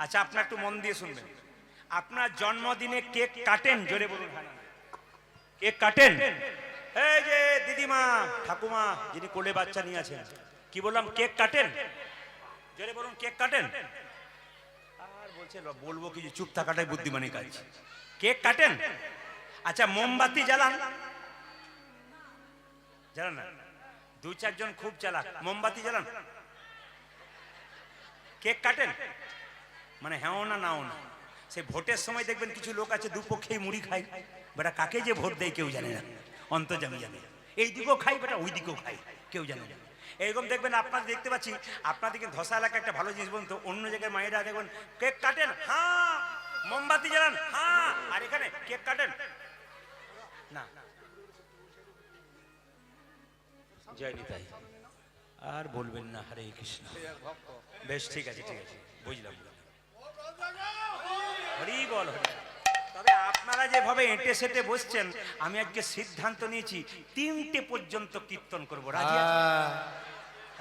আচ্ছা, আপনার একটু মন দিয়ে শুনবেন। আপনার জন্মদিনে কেক কাটেন? জোরে বলুন। কেক কাটেন? এই যে দিদিমা, ঠাকুমা যিনি কোলে বাচ্চা নিয়ে আছেন, কি বললাম, কেক কাটেন? জোরে বলুন, কেক কাটেন? আর বলছে বলবো কি, চুপ থাকাটাই বুদ্ধিমানী কাজ। কেক কাটেন? আচ্ছা, মোমবাতি জ্বালান? জ্বালান না? দু চারজন খুব চালাক, মোমবাতি জ্বালান। কেক কাটেন? মানে হ্যাঁ না নাও না। সেই ভোটের সময় দেখবেন কিছু লোক আছে দুপক্ষেই মুড়ি খায়, বেটা কাকে যে ভোট দেয় কেউ জানে না, অন্তর্যামী জানে। এই দিকেও খাই বেটা, ওই দিকেও খাই, কেউ জানে না। এরকম দেখবেন, আপনারা দেখতে পাচ্ছি আপনাদেরকে ধসা এলাকা একটা ভালো জিনিস বলুন তো, অন্য জায়গায় মায়েরা দেখবেন কেক কাটেন, হ্যাঁ, মোমবাতি জ্বালান, হ্যাঁ, আর এখানে কেক কাটেন না। জয় নিতাই। আর বলবেন না হরে কৃষ্ণ। বেশ, ঠিক আছে, ঠিক আছে, বুঝলাম। হরি বল, হরি। তবে আপনারা যেভাবে এঁটে সেটে বসছেন, আমি আজকে সিদ্ধান্ত নিয়েছি 3টে পর্যন্ত কীর্তন করবো। রাজি আছেন?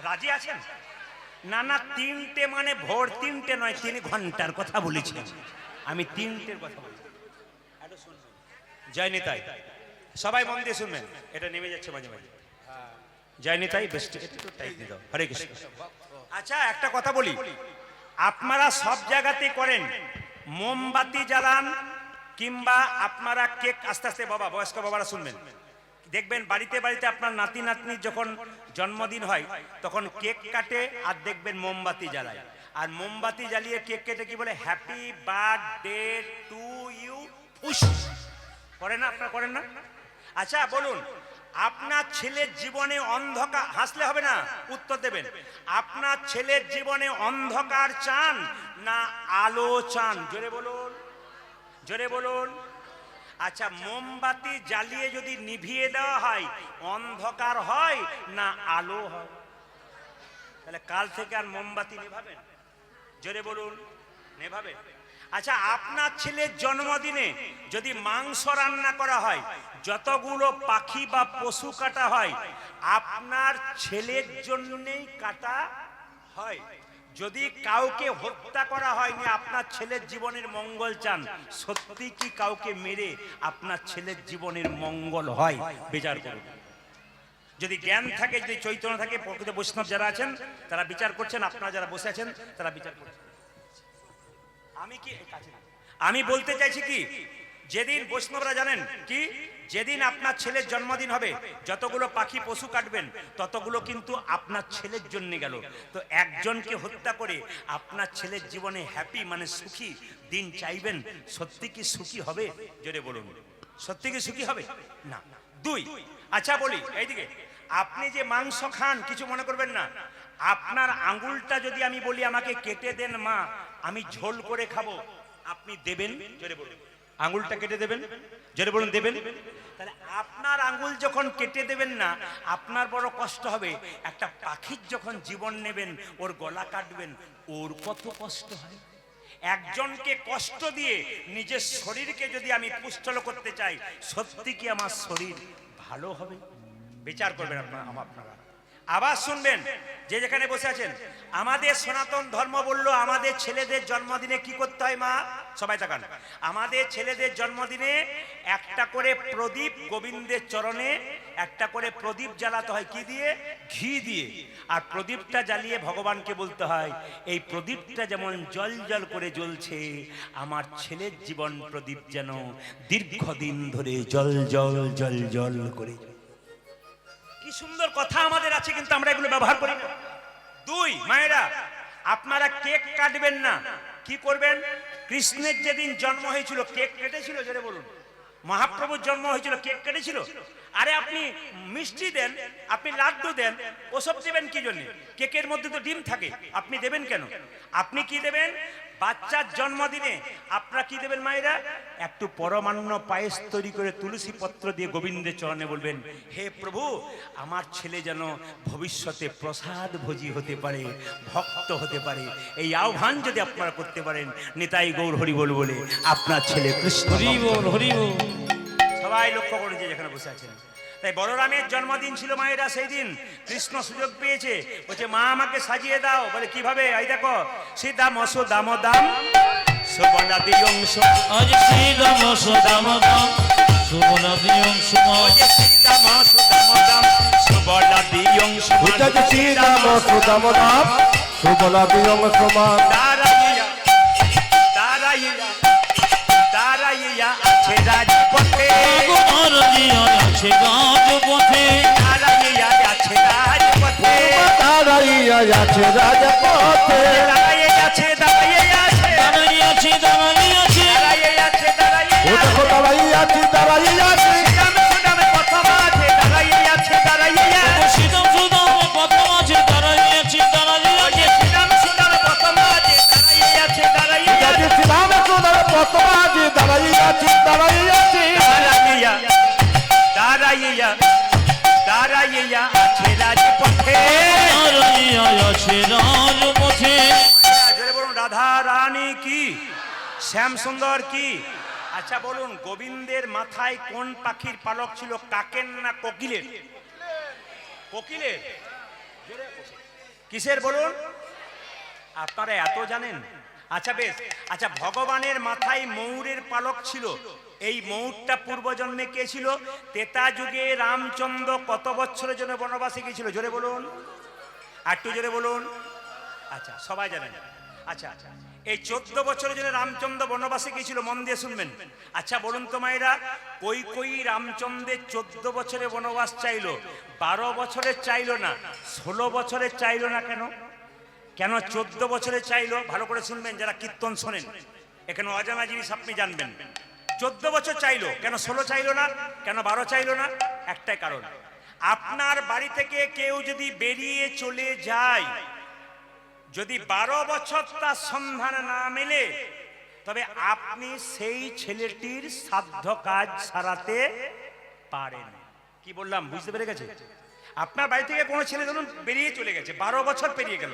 রাজি আছেন? না না, 3টে মানে ভোর 3টে নয়, 3 ঘন্টার কথা বলেছেন। আমি 3টের কথা বলছি। জয় নিতাই। সবাই মন দিয়ে শুনবেন, এটা নেমে যাচ্ছে মাঝে মাঝে। জয় নিতাই। বেশ, একটু টাইট দিয়ে দাও। হরে কৃষ্ণ। আচ্ছা, একটা কথা বলি, আপনারা সব জায়গাতে করেন, মোমবাতি জ্বালান কিংবা আপনারা কেক, আস্তে আস্তে বাবা, বয়স্ক বাবারা শুনবেন, দেখবেন বাড়িতে বাড়িতে আপনার নাতি নাতনির যখন জন্মদিন হয় তখন কেক কাটে আর দেখবেন মোমবাতি জ্বালায়। আর মোমবাতি জ্বালিয়ে কেক কেটে কি বলে, happy birthday to you, push করে না? আপনারা করেন না? আচ্ছা বলুন, আপনার ছেলের জীবনে অন্ধকার, হাসলে হবে না, উত্তর দেবেন। আপনার ছেলের জীবনে অন্ধকার চান না আলো চান? জোরে বলুন, জোরে বলুন। আচ্ছা, মোমবাতি জ্বালিয়ে যদি নিভিয়ে দেওয়া হয়, অন্ধকার হয় না আলো হয়? তাহলে কাল থেকে আর মোমবাতি নেভাবেন? জোরে বলুন, নেভাবেন? আচ্ছা, আপনার ছেলের জন্মদিনে যদি মাংস রান্না করা হয়, যতগুলো পাখি বা পশু কাটা হয়, আপনার ছেলের জন্যই কাটা হয়। যদি কাউকে হত্যা করা হয়নি, আপনার ছেলের জীবনের মঙ্গল চান, সত্যি কি কাউকে মেরে আপনার ছেলের জীবনের মঙ্গল হয়? বিচার করুন। যদি জ্ঞান থাকে, যদি চৈতন্য থাকে, প্রকৃত বৈষ্ণব যারা আছেন তারা বিচার করছেন, আপনারা যারা বসে আছেন তারা বিচার করছেন। আমি বলতে চাইছি কি, যেদিন বৈষ্ণবরা জানেন কি, যেদিন আপনার ছেলের জন্মদিন হবে, যতগুলো পাখি পশু কাটবেন ততগুলো কিন্তু আপনার ছেলের জন্য গেল। তো একজনকে হত্যা করে আপনার ছেলের জীবনে হ্যাপি মানে সুখী দিন চাইবেন, সত্যি কি সুখী হবে? জোরে বলুন, সত্যি কি সুখী হবে? না। 2, আচ্ছা বলি, এইদিকে আপনি যে মাংস খান, কিছু মনে করবেন না, আপনার আঙ্গুলটা যদি আমি বলি আমাকে কেটে দেন মা, আমি ঝোল করে খাবো, আপনি দেবেন? জোরে বলুন। আঙ্গুলটা কেটে দেবেন? জোরে বলুন, দেবেন? তাহলে আপনার আঙ্গুল যখন কেটে দেবেন না, আপনার বড় কষ্ট হবে। একটা পাখির যখন জীবন নেবেন, ওর গলা কাটবেন, ওর কত কষ্ট হয়। একজনকে কষ্ট দিয়ে নিজের শরীরকে যদি আমি পুষ্ট করতে চাই, সত্যি কি আমার শরীর ভালো হবে? বিচার করবেন আপনারা। আবার শুনবেন, যে যেখানে বসে আছেন, আমাদের সনাতন ধর্ম বললো আমাদের ছেলেদের জন্মদিনে কি করতে হয় মা? সবাই তাকান। আমাদের ছেলেদের জন্মদিনে একটা করে প্রদীপ গোবিন্দের চরণে, একটা করে প্রদীপ জ্বালাতে হয়, কি দিয়ে? ঘি দিয়ে। আর প্রদীপটা জ্বালিয়ে ভগবানকে বলতে হয়, এই প্রদীপটা যেমন জল জল করে জ্বলছে, আমার ছেলের জীবন প্রদীপ যেন দীর্ঘদিন ধরে জল জল জল জল করে। কি সুন্দর কথা আমাদের আছে, কিন্তু আমরা এগুলো ব্যবহার করি না। 2, মায়েরা, আপনারা কেক কাটবেন না, কি করবেন? কৃষ্ণের যেদিন জন্ম হয়েছিল কেক কেটেছিল? জোরে বলুন। মহাপ্রভুর জন্ম হয়েছিল, কেক কেটেছিল? আরে আপনি মিষ্টি দেন, আপনি লাড্ডু দেন, ওসব দেবেন কি জন্য? কেকের মধ্যে তো ডিম থাকে, আপনি দেবেন কেন? আপনি কি দেবেন? বাচ্চার জন্মদিনে আপনারা কি দেবেন মায়েরা? একটু পরমান্ন পায়েস তৈরি করে তুলসী পত্র দিয়ে গোবিন্দের চরণে বলবেন, হে প্রভু, আমার ছেলে যেন ভবিষ্যতে প্রসাদ ভোজী হতে পারে, ভক্ত হতে পারে। এই আহ্বান যদি আপনারা করতে পারেন, নিতাই গৌর হরি বল বলে আপনার ছেলে কৃষ্ণ। হরি বল, হরি বল। সবাই লক্ষ্য করুন যে যেখানে বসে আছেন। তাই বলরামের জন্মদিন ছিল মায়েরা, সেই দিন কৃষ্ণ সুযোগ পেয়েছে, বলছে মা আমাকে সাজিয়ে দাও। বলে কিভাবে? এই দেখো, শ্রীদাম সুদাম দাম সুবলা দিয়ংশ, আজ শ্রীদাম সুদাম দাম সুবলা দিয়ংশ, শ্রীদাম সুদাম দাম সুবলা দিয়ংশ, শ্রীদাম সুদাম দাম সুবলা দিয়ংশ, দাঁড়াইয়া দাঁড়াইয়া দাঁড়াইয়া আছে রাজপথে, আছে রাজপথে, দাঁড়াইয়া আছে রাজপথে, দাঁড়াইয়া আছে রাজপথে, দাঁড়াইয়া আছে দাঁড়াইয়া আছে দাঁড়িয়ে আছে, দাঁড়িয়ে আছে, দাঁড়াইয়া আছে দাঁড়াইয়া ও দেখো দাঁড়াইয়া আছি, দাঁড়াইয়া আছি, শ্রীরাম সুদাম প্রথম আছে দাঁড়াইয়া আছে দাঁড়াইয়া, শ্রীদাম সুদাম প্রথম আছে, দাঁড়িয়ে আছে, দাঁড়িয়ে আছে, শ্রীরাম সুদাম প্রথম আছে দাঁড়াইয়া আছে দাঁড়াইয়া, শ্রীরাম সুদাম প্রথম আছে, দাঁড়াইয়া আছি, দাঁড়াইয়া আছি, দাঁড়াইয়া দাঁড়াইয়া দাঁড়াইয়া আছে রাজপথে, দাঁড়িয়ে আছে রাজপথে। জোরে বলুন রাধা রানী কি, শ্যাম সুন্দর কি। আচ্ছা বলুন, গোবিন্দের মাথায় কোন পাখির পালক ছিল, কাকের না কোকিলের? কোকিলের। কিসের বলুন? আপনারা এত জানেন? আচ্ছা বেশ, আচ্ছা ভগবানের মাথায় ময়ূরের পালক ছিল, এই ময়ূরটা পূর্বজন্মে কে ছিল? ত্রেতা যুগে রামচন্দ্র কত বছরের জন্য বনবাসে গিয়েছিল? জোরে বলুন, একটু জোরে বলুন। আচ্ছা সবাই জানেন। আচ্ছা আচ্ছা, এই 14 বছরের জন্য রামচন্দ্র বনবাসে গিয়েছিল, মন দিয়ে শুনবেন। আচ্ছা বলুন তো মায়েরা, কই রামচন্দ্রের 14 বছরে বনবাস চাইলো, 12 বছরের চাইলো না, 16 বছরের চাইলো না? কেন কেন 14 বছরে চাইলো? ভালো করে শুনবেন যারা কীর্তন শোনেন, এখানে অজানা জিনিস আপনি জানবেন। 14 বছর চাইলো, কেন 16 চাইলো না, কেন 12 চাইলো না? একটাই কারণ, আপনার বাড়ি থেকে কেউ যদি বেরিয়ে চলে যায়, যদি 12 বছর তার সন্ধান না মেলে, তবে আপনি সেই ছেলেটির সাধ্য কাজ সারাতে পারেন। কি বললাম বুঝতে পেরে গেছে? আপনার বাড়ি থেকে কোনো ছেলে ধরুন বেরিয়ে চলে গেছে, 12 বছর পেরিয়ে গেল,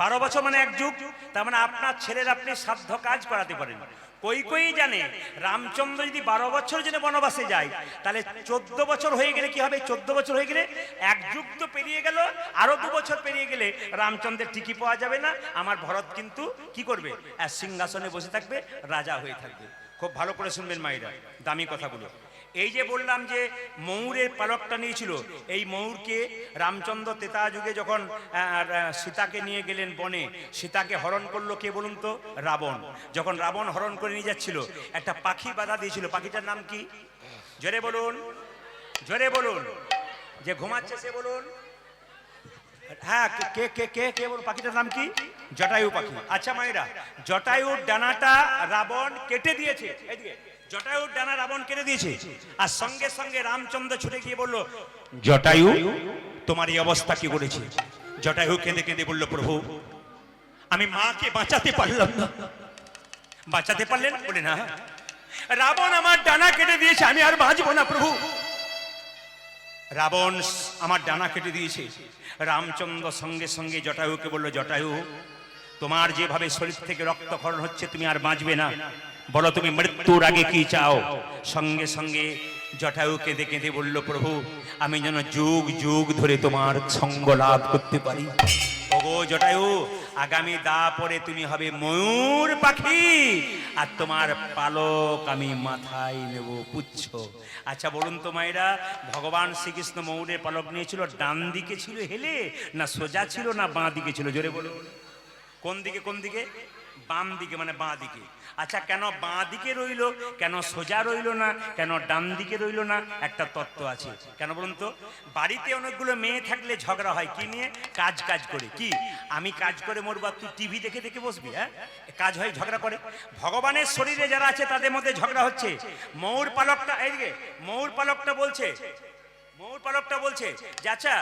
12 বছর মানে এক যুগ, তার মানে আপনার ছেলের আপনি সাধ্য কাজ করাতে পারেন। কই জানে রামচন্দ্র যদি 12 বছর জন্য বনবাসে যায়, তাহলে 14 বছর হয়ে গেলে কি হবে? 14 বছর হয়ে গেলে এক যুগ তো পেরিয়ে গেল, আরো 2 বছর পেরিয়ে গেলে রামচন্দ্রের ঠিকই পাওয়া যাবে না, আমার ভরত কিন্তু কি করবে? সিংহাসনে বসে থাকবে, রাজা হয়ে থাকবে। খুব ভালো করে শুনবেন মায়েরা, দামি কথাগুলো। এই যে বললাম যে ময়ূরের পালকটা নিয়েছিল, এই ময়ূরকে রামচন্দ্র ত্রেতা যুগে যখন সীতাকে নিয়ে গেলেন বনে, সীতাকে হরণ করলো কে বলুন তো? রাবণ। যখন রাবণ হরণ করে নিয়ে যাচ্ছিল, একটা পাখি বাধা দিয়েছিল, পাখিটার নাম কি? জোরে বলুন, জোরে বলুন। যে ঘুমাচ্ছে সে বলুন। হ্যাঁ, কে কে কে কে বলুন, পাখিটার নাম কি? জটায়ু পাখি। আচ্ছা মায়েরা, জটায়ুর ডানাটা রাবণ কেটে দিয়েছে, এদিকে জটায়ুর ডানা রাবণ কেটে দিয়েছে, আর সঙ্গে সঙ্গে রামচন্দ্র ছুটে গিয়ে বলল, জটায়ু তোমার এই অবস্থা কি করেছে? জটায়ু কেঁদে কেঁদে বলল, প্রভু আমি মাকে বাঁচাতে পারলাম না। বাঁচাতে পারলেন? বলে না, রাবণ আমার ডানা কেটে দিয়েছে, আমি আর বাঁচবো না প্রভু। রাবণ আমার ডানা কেটে দিয়েছে। রামচন্দ্র সঙ্গে সঙ্গে জটায়ুকে বলল, জটায়ু তোমার যেভাবে শরীর থেকে রক্তক্ষরণ হচ্ছে, তুমি আর বাঁচবে না, বলো তুমি মৃত্যুর আগে কি চাও? সঙ্গে সঙ্গে জটায়ু কেঁদে কেঁদে বলল, প্রভু আমি যেন যুগ যুগ ধরে তোমার সঙ্গ লাভ করতে পারি। ওগো জটায়ু, আগামী পরে তুমি হবে ময়ূর পাখি, আর তোমার পালক আমি মাথায় নেব, পুচ্ছ। আচ্ছা বলুন তো মায়েরা, ভগবান শ্রীকৃষ্ণ ময়ূরের পালক নিয়েছিল, ডান দিকে ছিল হেলে, না সোজা ছিল, না বাঁ দিকে ছিল? জোরে বলুন। কোন দিকে? কোন দিকে? বাম দিকে, মানে বাঁ দিকে। আচ্ছা কেন বাঁ দিকে রইল, কেন সোজা রইল না, কেন ডান দিকে রইল না? একটা তত্ত্ব আছে। কেন বলুন তো? বাড়িতে অনেকগুলো মেয়ে থাকলে ঝগড়া হয় কি নিয়ে? কাজ করে। কি আমি কাজ করে মরবা, তুই টিভি দেখে দেখে বসবি? হ্যাঁ, কাজ হয়, ঝগড়া করে। ভগবানের শরীরে যারা আছে তাদের মধ্যে ঝগড়া হচ্ছে। ময়ূর পালকটা, এইদিকে ময়ূর পালকটা বলছে, ময়ূর পালকটা বলছে যে আচ্ছা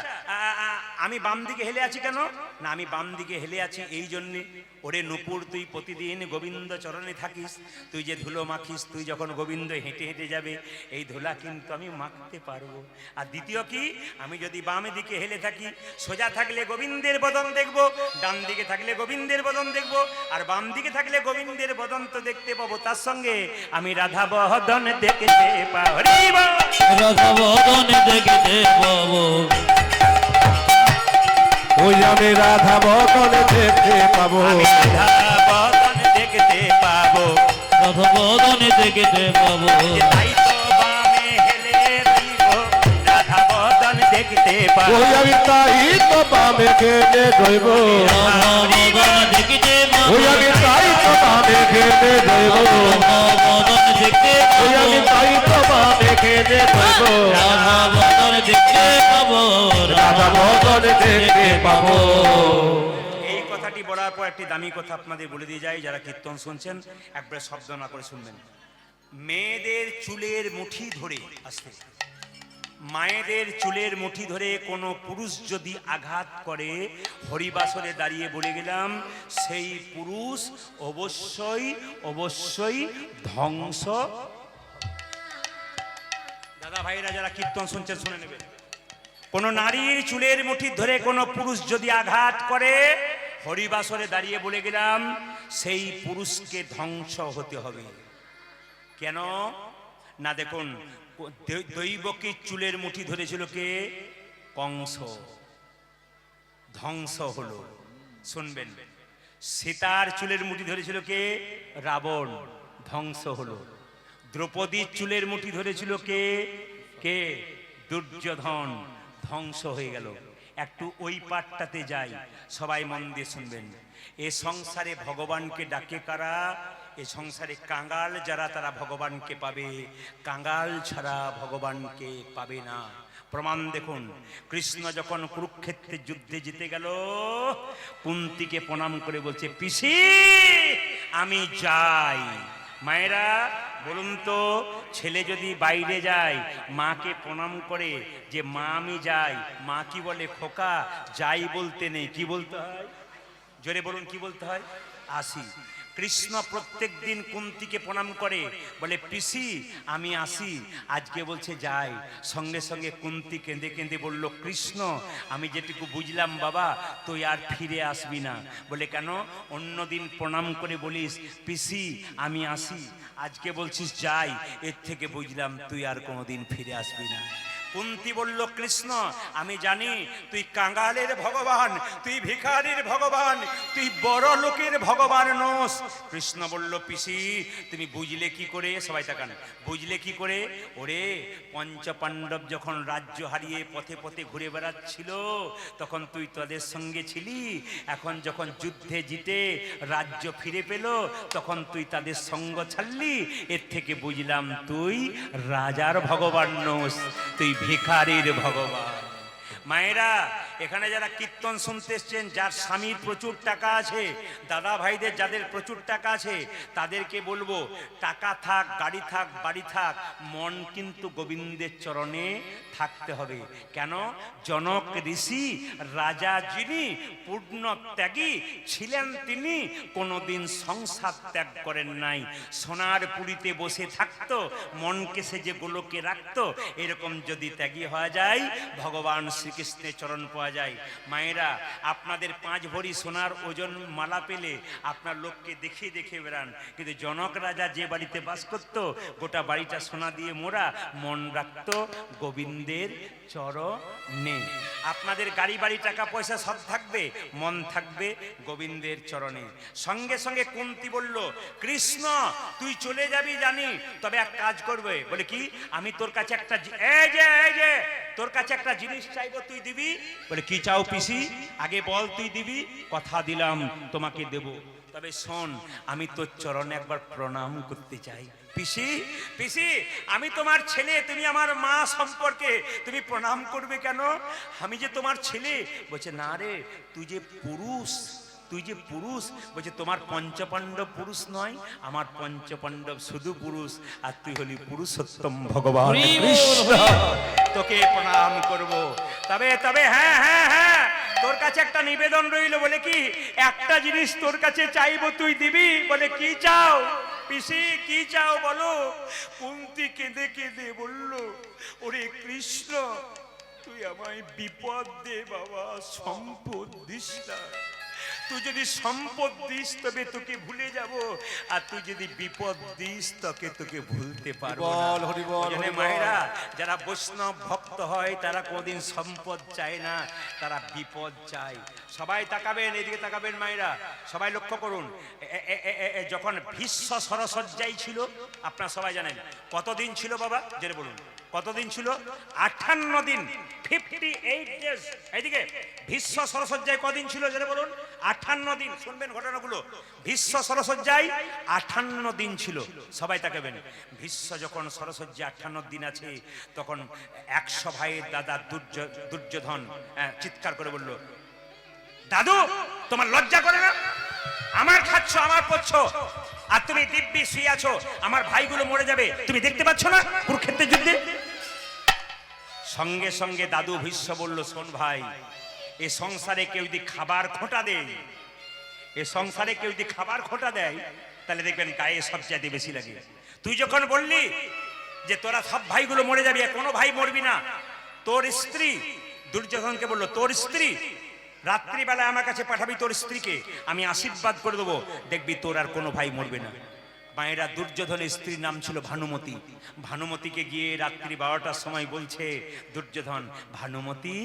আমি বাম দিকে হেলে আছি কেন? না আমি বাম দিকে হেলে আছি এই জন্যে, ওরে নূপুর তুই প্রতিদিন গোবিন্দ চরণে থাকিস, তুই যে ধুলো মাখিস, তুই যখন গোবিন্দ হেঁটে হেঁটে যাবে এই ধুলা কিন্তু আমি মাখতে পারবো। আর দ্বিতীয় কি, আমি যদি বাম দিকে হেলে থাকি, সোজা থাকলে গোবিন্দের বদন দেখব, ডান দিকে থাকলে গোবিন্দের বদন দেখব, আর বাম দিকে থাকলে গোবিন্দের বদন তো দেখতে পাবো, তার সঙ্গে আমি রাধা বদন দেখতে পারি। রাধা বদন দেখতে দেখিতে পাবো। ওই আমি রাধা বদন দেখতে পাবো। আমি রাধা বদন দেখতে পাবো। রথবদনে দেখিতে পাবো। তাই তো বামে হেলে দিব, রাধা বদন দেখতে পাবো। ওই আমি তাই তো বামে খেতে রইব। রথবদন দেখিতে পাবো। ওই আমি তাই তো বামে খেতে রইব। রথবদন দেখতে ওই আমি পাবো। তাই তো বামে খেতে রইব। রথবদন দেখতে পাবো। রাধা বদন দেখতে পাবো। এই কথাটি বলার পর একটি দামি কথা আপনাদের বলে দিয়ে যাই, যারা কীর্তন শুনছেন একবার শব্দ না করে শুনবেন। মেয়েদের চুলের মুঠি ধরে আসতে, মায়েদের চুলের মুঠি ধরে কোনো পুরুষ যদি আঘাত করে, হরিবাসরে দাঁড়িয়ে বলে গেলাম সেই পুরুষ অবশ্যই অবশ্যই ধ্বংস। দাদা ভাইরা যারা কীর্তন শুনছেন শুনে নেবেন, কোন নারীর চুলের মুঠি ধরে কোন পুরুষ যদি আঘাত করে, হরিবাসরে দাঁড়িয়ে বলে গেলাম সেই পুরুষকে ধ্বংস হতে হবে। কেন না দেখুন, দৈবকী চুলের মুঠি ধরেছিল কে? কংস, ধ্বংস হলো। শুনবেন, সীতার চুলের মুঠি ধরেছিল কে? রাবণ, ধ্বংস হলো। দ্রৌপদীর চুলের মুঠি ধরেছিল কে? কে? দুর্যোধন, ধ্বংস হয়ে গেল। একটু ওই পাঠটাতে যাই, সবাই মন দিয়ে শুনবেন। এ সংসারে ভগবানকে ডাকে কারা? এ সংসারে কাঙ্গাল যারা, তারা ভগবানকে পাবে, কাঙ্গাল ছাড়া ভগবানকে পাবে না। প্রমাণ দেখুন, কৃষ্ণ যখন কুরুক্ষেত্রের যুদ্ধে জিতে গেল, কুন্তিকে প্রণাম করে বলছে, পিসি আমি যাই। মায়েরা বলুন তো, ছেলে যদি বাইরে যায় মাকে প্রণাম করে যে মা আমি যাই, মা কি বলে? খোকা যাই বলতে নেই, কি বলতে হয়? জোরে বলুন, কি বলতে হয়? আসি। কৃষ্ণ প্রত্যেক দিন কুন্তিকে প্রণাম করে, বলে পিসি আমি আসি। আজকে বলছে যাই। সঙ্গে সঙ্গে কুন্তি কেঁদে কেঁদে বলল, কৃষ্ণ আমি যেটুকু বুঝলাম বাবা, তুই আর ফিরে আসবি না। বলে কেন? অন্যদিন প্রণাম করে বলিস পিসি আমি আসি, আজকে বলছিস যাই, এর থেকে বুঝলাম তুই আর কোনোদিন ফিরে আসবি না। কুন্তি বলল, কৃষ্ণ আমি জানি তুই কাঙ্গালের ভগবান, তুই ভিখারির ভগবান, তুই বড় লোকের ভগবান নস। কৃষ্ণ বলল, পিসি তুমি বুঝলে কি করে? সবাই তাকান, বুঝলে কি করে? ওরে পঞ্চপাণ্ডব যখন রাজ্য হারিয়ে পথে পথে ঘুরে বেড়াচ্ছিল, তখন তুই তাদের সঙ্গে ছিলি। এখন যখন যুদ্ধে জিতে রাজ্য ফিরে পেল, তখন তুই তাদের সঙ্গ ছাড়লি। এর থেকে বুঝলাম তুই রাজার ভগবান নস, তুই ভিখারির ভগবান। মায়েরা এখানে যারা কীর্তন শুনতে এসছেন, যার স্বামীর প্রচুর টাকা আছে, দাদা ভাইদের যাদের প্রচুর টাকা আছে, তাদেরকে বলবো, টাকা থাক, গাড়ি থাক, বাড়ি থাক, মন কিন্তু গোবিন্দের চরণে থাকতে হবে। কেন? জনক ঋষি রাজা যিনি পূর্ণ ত্যাগী ছিলেন, তিনি কোনোদিন সংসার ত্যাগ করেন নাই। সোনার পুরীতে বসে থাকতো, মনকে সে যে গোলকে রাখতো। এরকম যদি ত্যাগী হওয়া যায়, ভগবান শ্রীকৃষ্ণের চরণ পাওয়া যায়। মায়েরা আপনাদের 5 ভরি সোনার ওজন মালা পেলে আপনার লোককে দেখিয়ে দেখে বেড়ান, কিন্তু জনক রাজা যে বাড়িতে বাস করত, গোটা বাড়িটা সোনা দিয়ে মোড়া, মন রাখত গোবিন্দের চরণে। আপনাদের গাড়ি বাড়ি টাকা পয়সা সব থাকবে, মন থাকবে গোবিন্দের চরণে। সঙ্গে সঙ্গে কুন্তি বলল, কৃষ্ণ তুই চলে যাবি জানি, তবে এক কাজ করবে। বলে কি? আমি তোর কাছে একটা এই যে তোর কাছে একটা জিনিস চাইবো, তুই দিবি। বলে কি চাও পিসি? আগে বল তুই দিবি। কথা দিলাম তোমাকে দেব, তবে শোন আমি তোর চরণে একবার প্রণাম করতে চাই। পিসি পিসি আমি তোমার ছেলে, তুমি আমার মা সম্পর্কে, তুমি প্রণাম করবে কেন? আমি যে তোমার ছেলে। বলছে না রে, তুই যে পুরুষ, তুই যে পুরুষ। বলছে তোমার পঞ্চপাণ্ডব পুরুষ নয়, আমার পঞ্চপাণ্ডব শুধু পুরুষ, আর তুই হলি পুরুষোত্তম ভগবান কৃষ্ণ, তোকে প্রণাম করব। তবে তবে হ্যাঁ হ্যাঁ হ্যাঁ, তোর কাছে একটা নিবেদন রইল। বলে কি? একটা জিনিস তোর কাছে চাইবো, তুই দিবি। বলে কি চাও পিসি, কি চাও বলো? কুন্তি কেঁদে কেঁদে বলল, ওরে কৃষ্ণ তুই আমায় বিপদ দে বাবা, সম্পদ দিস না। তুই যদি সম্পদ দিস তবে তোকে ভুলে যাব, আর তুই যদি বিপদ দিস তোকে ভুলতে পারবো না। হরিবল, হরিবল, ওই জন্যে হরিবল। মায়েরা যারা বৈষ্ণব ভক্ত হয় তারা কোনদিন সম্পদ চায় না, তারা বিপদ চায়। সবাই তাকাবেন, এদিকে তাকাবেন মায়েরা, সবাই লক্ষ্য করুন। যখন ভীষ্ম সরসজ্জাই ছিল, আপনারা সবাই জানেন কতদিন ছিল বাবা, জেনে বলুন কতদিন ছিল? 58 দিন, 58 ডেজ। এইদিকে ভীষ্ম সরসজ্জায় কদিন ছিল জেনে বলুন? 58 দিন। শুনবেন ঘটনাগুলো। ভীষ্ম সরসজ্জায় 58 দিন ছিল। সবাই তাকাবেন। ভীষ্ম যখন সরসজ্জায় 58 দিন আছে, তখন 100 ভাইয়ের দাদা দুর্যোধন চিৎকার করে বলল, দাদু তোমার লজ্জা করে না? আমার খাচ্ছ, আমার পড়ছ, আর তুমি দিব্যি শুয়ে আছো, আমার ভাইগুলো মরে যাবে, তুমি দেখতে পাচ্ছ না কুরুক্ষেত্রের যুদ্ধে? সঙ্গে সঙ্গে দাদু ভীষ্ম বলল, শোন ভাই, এ সংসারে কেউ যদি খাবার খোঁটা দেয়, এ সংসারে কেউ যদি খাবার খোঁটা দেয়, তাহলে দেখবেন গায়ে সবচাইতে বেশি লাগে। তুই যখন বললি যে তোরা সব ভাইগুলো মরে যাবি, কোনো ভাই মরবি না, তোর স্ত্রী, দুর্যোধনকে বলল, তোর স্ত্রী রাত্রিবেলায় আমার কাছে পাঠাবি, তোর স্ত্রীকে আমি আশীর্বাদ করে দেবো, দেখবি তোর আর কোনো ভাই মরবে না। মায়েরা, দুর্যোধনের স্ত্রীর নাম ছিল ভানুমতি। ভানুমতিকে গিয়ে রাত্রি 12টার সময় বলছে দুর্যোধন, ভানুমতি,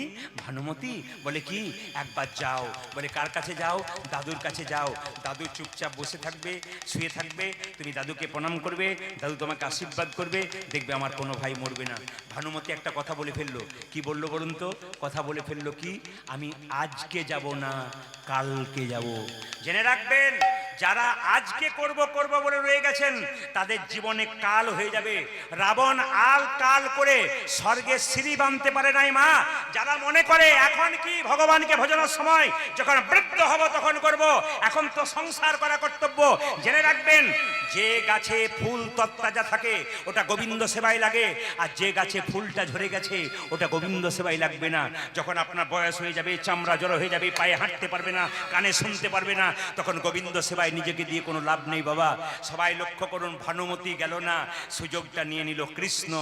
ভানুমতি, বলে কি একবার যাও। বলে কার কাছে যাও? দাদুর কাছে যাও। দাদু চুপচাপ বসে থাকবে, শুয়ে থাকবে, তুমি দাদুকে প্রণাম করবে, দাদু তোমাকে আশীর্বাদ করবে, দেখবে আমার কোনো ভাই মরবে না। ভানুমতি একটা কথা বলে ফেললো। কি বললো বলুন তো? কথা বলে ফেললো কি, আমি আজকে যাব না, কালকে যাব। জেনে রাখবেন, যারা আজকে করব করব বলে রয়ে গেছেন, তাদের জীবনে কাল হয়ে যাবে। রাবণ আল কাল করে স্বর্গে সিঁড়ি বাঁধতে পারে নাই মা। যারা মনে করে এখন কি ভগবানকে ভজনের সময়, যখন বৃদ্ধ হব তখন করব, এখন তো সংসার করা কর্তব্য। জেনে রাখবেন, যে গাছে ফুল তত্তাজা থাকে ওটা গোবিন্দ সেবায় লাগে, আর যে গাছে ফুলটা ঝরে গেছে ওটা গোবিন্দ সেবায় লাগবে না। যখন আপনার বয়স হয়ে যাবে, চামড়া জড়ো হয়ে যাবে, পায়ে হাঁটতে পারবে না, কানে শুনতে পারবে না, তখন গোবিন্দ সেবায় নিজেকে দিয়ে কোনো লাভ নেই বাবা। সবাই লক্ষ্য করুন, ভানুমতি গেল না, সুযোগটা নিয়ে নিল কৃষ্ণ।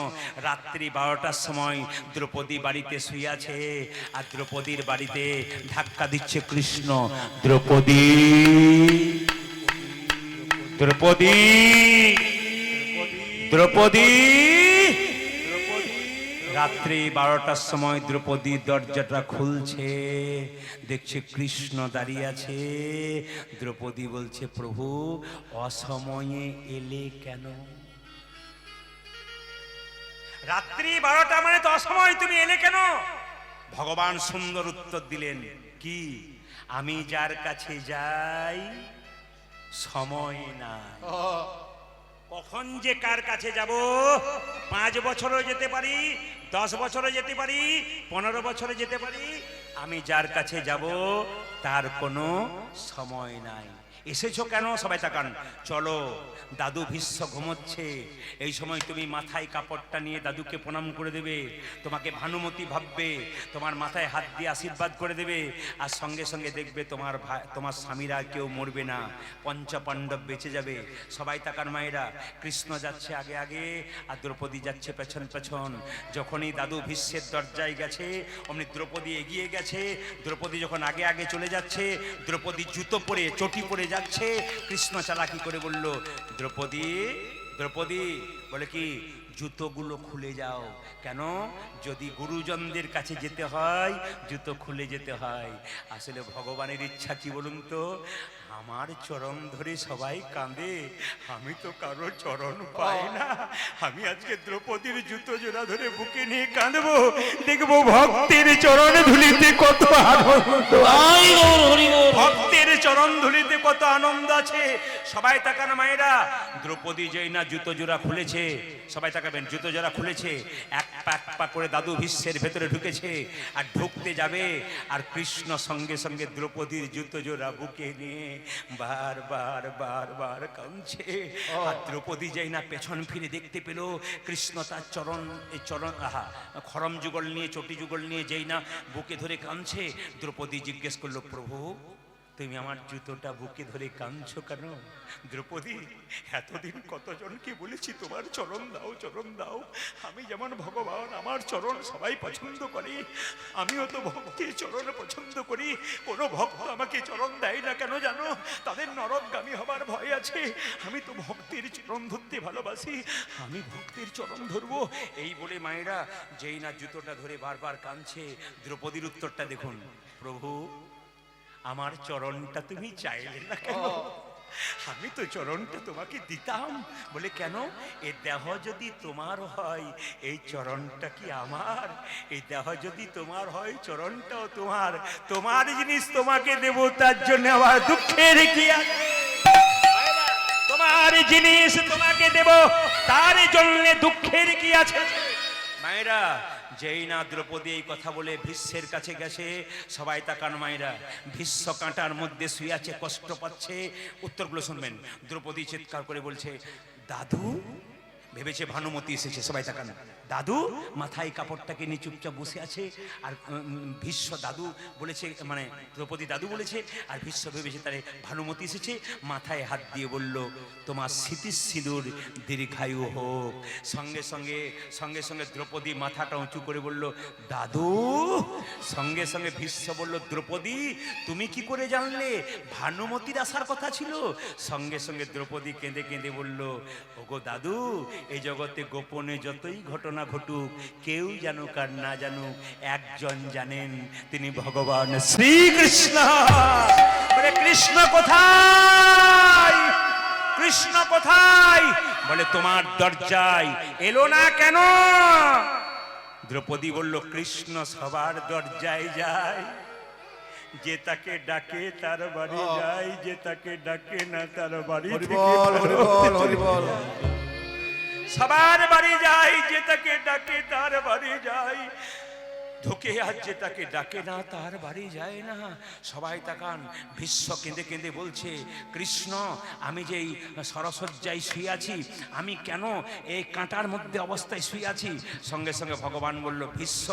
রাত্রি 12টার সময় দ্রৌপদী বাড়িতে শুয়ে আছে, আর দ্রৌপদীর বাড়িতে ধাক্কা দিচ্ছে কৃষ্ণ। দ্রৌপদী, দ্রৌপদী, দ্রৌপদী। রাত্রি 12টার সময় দ্রৌপদীর দরজাটা খুলছে, দেখছে কৃষ্ণ দাঁড়িয়ে আছে। দ্রৌপদী বলছে, প্রভু অসময়ে এলে কেন? রাত্রি 12টা মানে তো অসময়, তুমি এলে কেন? ভগবান সুন্দর উত্তর দিলেন, কি, আমি যার কাছে যাই সময় না। কখন যে কার কাছে যাব, 5 বছরও যেতে পারি, 10 বছরও যেতে পারি, 15 বছরে যেতে পারি, আমি যার কাছে যাব তার কোনো সময় নাই। এসেছো কেন? সবাই তাকান। চলো, দাদু ভীষ্ম ঘুমোচ্ছে, এই সময় তুমি মাথায় কাপড়টা নিয়ে দাদুকে প্রণাম করে দেবে, তোমাকে ভানুমতি ভাববে, তোমার মাথায় হাত দিয়ে আশীর্বাদ করে দেবে, আর সঙ্গে সঙ্গে দেখবে তোমার ভাই, তোমার স্বামীরা কেউ মরবে না, পঞ্চপাণ্ডব বেঁচে যাবে। সবাই তাকান মায়েরা। কৃষ্ণ যাচ্ছে আগে আগে, আর দ্রৌপদী যাচ্ছে পেছন পেছন। যখনই দাদু ভীষ্মের দরজায় গেছে, অমনি দ্রৌপদী এগিয়ে গেছে। দ্রৌপদী যখন আগে আগে চলে যাচ্ছে, দ্রৌপদী জুতো পরে, চটি পরে যাচ্ছে। কৃষ্ণ চালাকি করে বলল, দ্রৌপদী, দ্রৌপদী, বলে কি, জুতোগুলো খুলে যাও। কেন? যদি গুরুজনদের কাছে যেতে হয় জুতো খুলে যেতে হয়। আসলে ভগবানের ইচ্ছা কি বলুন তো, আমার চরণ ধরে সবাই কাঁদে, আমি তো কারো চরণ পাই না। আমি আজকে দ্রৌপদীর জুতো জোড়া ধরে বুকে নিয়ে কাঁদবো, দেখবো ভক্তের চরণ ধুলিতে কত আনন্দ, ভক্তের চরণ ধুলিতে কত আনন্দ আছে। সবাই তাকান মায়েরা। দ্রৌপদী যেই না জুতো জোড়া খুলেছে, সবাই তাকাবেন, জুতো জোড়া খুলেছে, এক পা করে দাদু ভীষ্মের ভেতরে ঢুকেছে, আর ঢুকতে যাবে, আর কৃষ্ণ সঙ্গে সঙ্গে দ্রৌপদীর জুতো জোড়া বুকে নিয়ে বারবার বারবার কাঁদছে। আর দ্রৌপদী যেই না পেছন ফিরে দেখতে পেল কৃষ্ণ তার চরণ, এই চরণ, খরম যুগল নিয়ে, চটি যুগল নিয়ে যেই না বুকে ধরে কাঁদছে, দ্রৌপদী জিজ্ঞেস করলো, প্রভু তুমি আমার জুতোটা বুকে ধরে কাঁদছো কেন? দ্রৌপদী, এতদিন কতজনকে বলেছি তোমার চরণ দাও, চরণ দাও। আমি যেমন ভগবান, আমার চরণ সবাই পছন্দ করে, আমিও তো ভক্তির চরণ পছন্দ করি। কোনো ভক্ত আমাকে চরণ দেয় না কেন জানো? তাদের নরকগামী হবার ভয় আছে। আমি তো ভক্তির চরণ ধরতে ভালোবাসি, আমি ভক্তির চরণ ধরবো। এই বলে মায়েরা যেই না জুতোটা ধরে বারবার কাঁদছে, দ্রৌপদীর উত্তরটা দেখুন, প্রভু আমার চরণটা তুমি চাইলে না কেন? আমি তো চরণটা তোমাকে দিতাম। বলে কেন? এই দেহ যদি তোমার হয়, এই চরণটা কি আমার? এই দেহ যদি তোমার হয়, চরণটাও তোমার। তোমার জিনিস তোমাকে দেব, তার জন্য আবার দুঃখের কি আছে? তোমার জিনিস তোমাকে দেব, তার জন্য দুঃখের কি আছে? মায়েরা, যেই না দ্রৌপদী এই কথা বলে ভীষ্মের কাছে গেছে, সবাই তাকান মায়েরা, ভীষ্ম কাঁটার মধ্যে শুয়ে আছে, কষ্ট পাচ্ছে। উত্তরগুলো শুনবেন। দ্রৌপদী চিৎকার করে বলছে, দাদু। ভেবেছে ভানুমতি এসেছে, সবাই তাকান। দাদু মাথায় কাপড়টাকে নিয়ে চুপচাপ বসে আছে। আর ভীষ্ম দাদু বলেছে, মানে দ্রৌপদী দাদু বলেছে, আর ভীষ্ম ভেবেছে তারে ভানুমতি এসেছে। মাথায় হাত দিয়ে বলল, তোমার স্মৃতি সিঁদুর দীর্ঘায়ু হোক। সঙ্গে সঙ্গে সঙ্গে সঙ্গে দ্রৌপদী মাথাটা উঁচু করে বলল, দাদু। সঙ্গে সঙ্গে ভীষ্ম বলল, দ্রৌপদী তুমি কি করে জানলে ভানুমতির আসার কথা ছিল? সঙ্গে সঙ্গে দ্রৌপদী কেঁদে কেঁদে বলল, ওগো দাদু, এই জগতে গোপনে যতই ঘটনা ঘটুক, কেউ জানুক আর না জানুক, একজন জানেন, তিনি ভগবান শ্রীকৃষ্ণ। বলে কৃষ্ণ কোথায়? কৃষ্ণ কোথায়? বলে তোমার দরজায় এলো না কেন? দ্রৌপদী বলল, কৃষ্ণ সবার দরজায় যায়, যে তাকে ডাকে তার বাড়ি যায়, যে তাকে ডাকে না তার বাড়ি থেকে সবার বাড়ি যায়, যে তাকে ডাকে তার বাড়ি যায়, ঢোকে আর যে তাকে ডাকে না তার বাড়ি যায় না। সবাই তাকান। ভীষ্ম কেঁদে কেঁদে বলছে, কৃষ্ণ আমি যেই সরসজ্জায় শুয়ে আছি, আমি কেন এই কাঁটার মধ্যে অবস্থায় শুয়ে আছি? সঙ্গে সঙ্গে ভগবান বলল, ভীষ্ম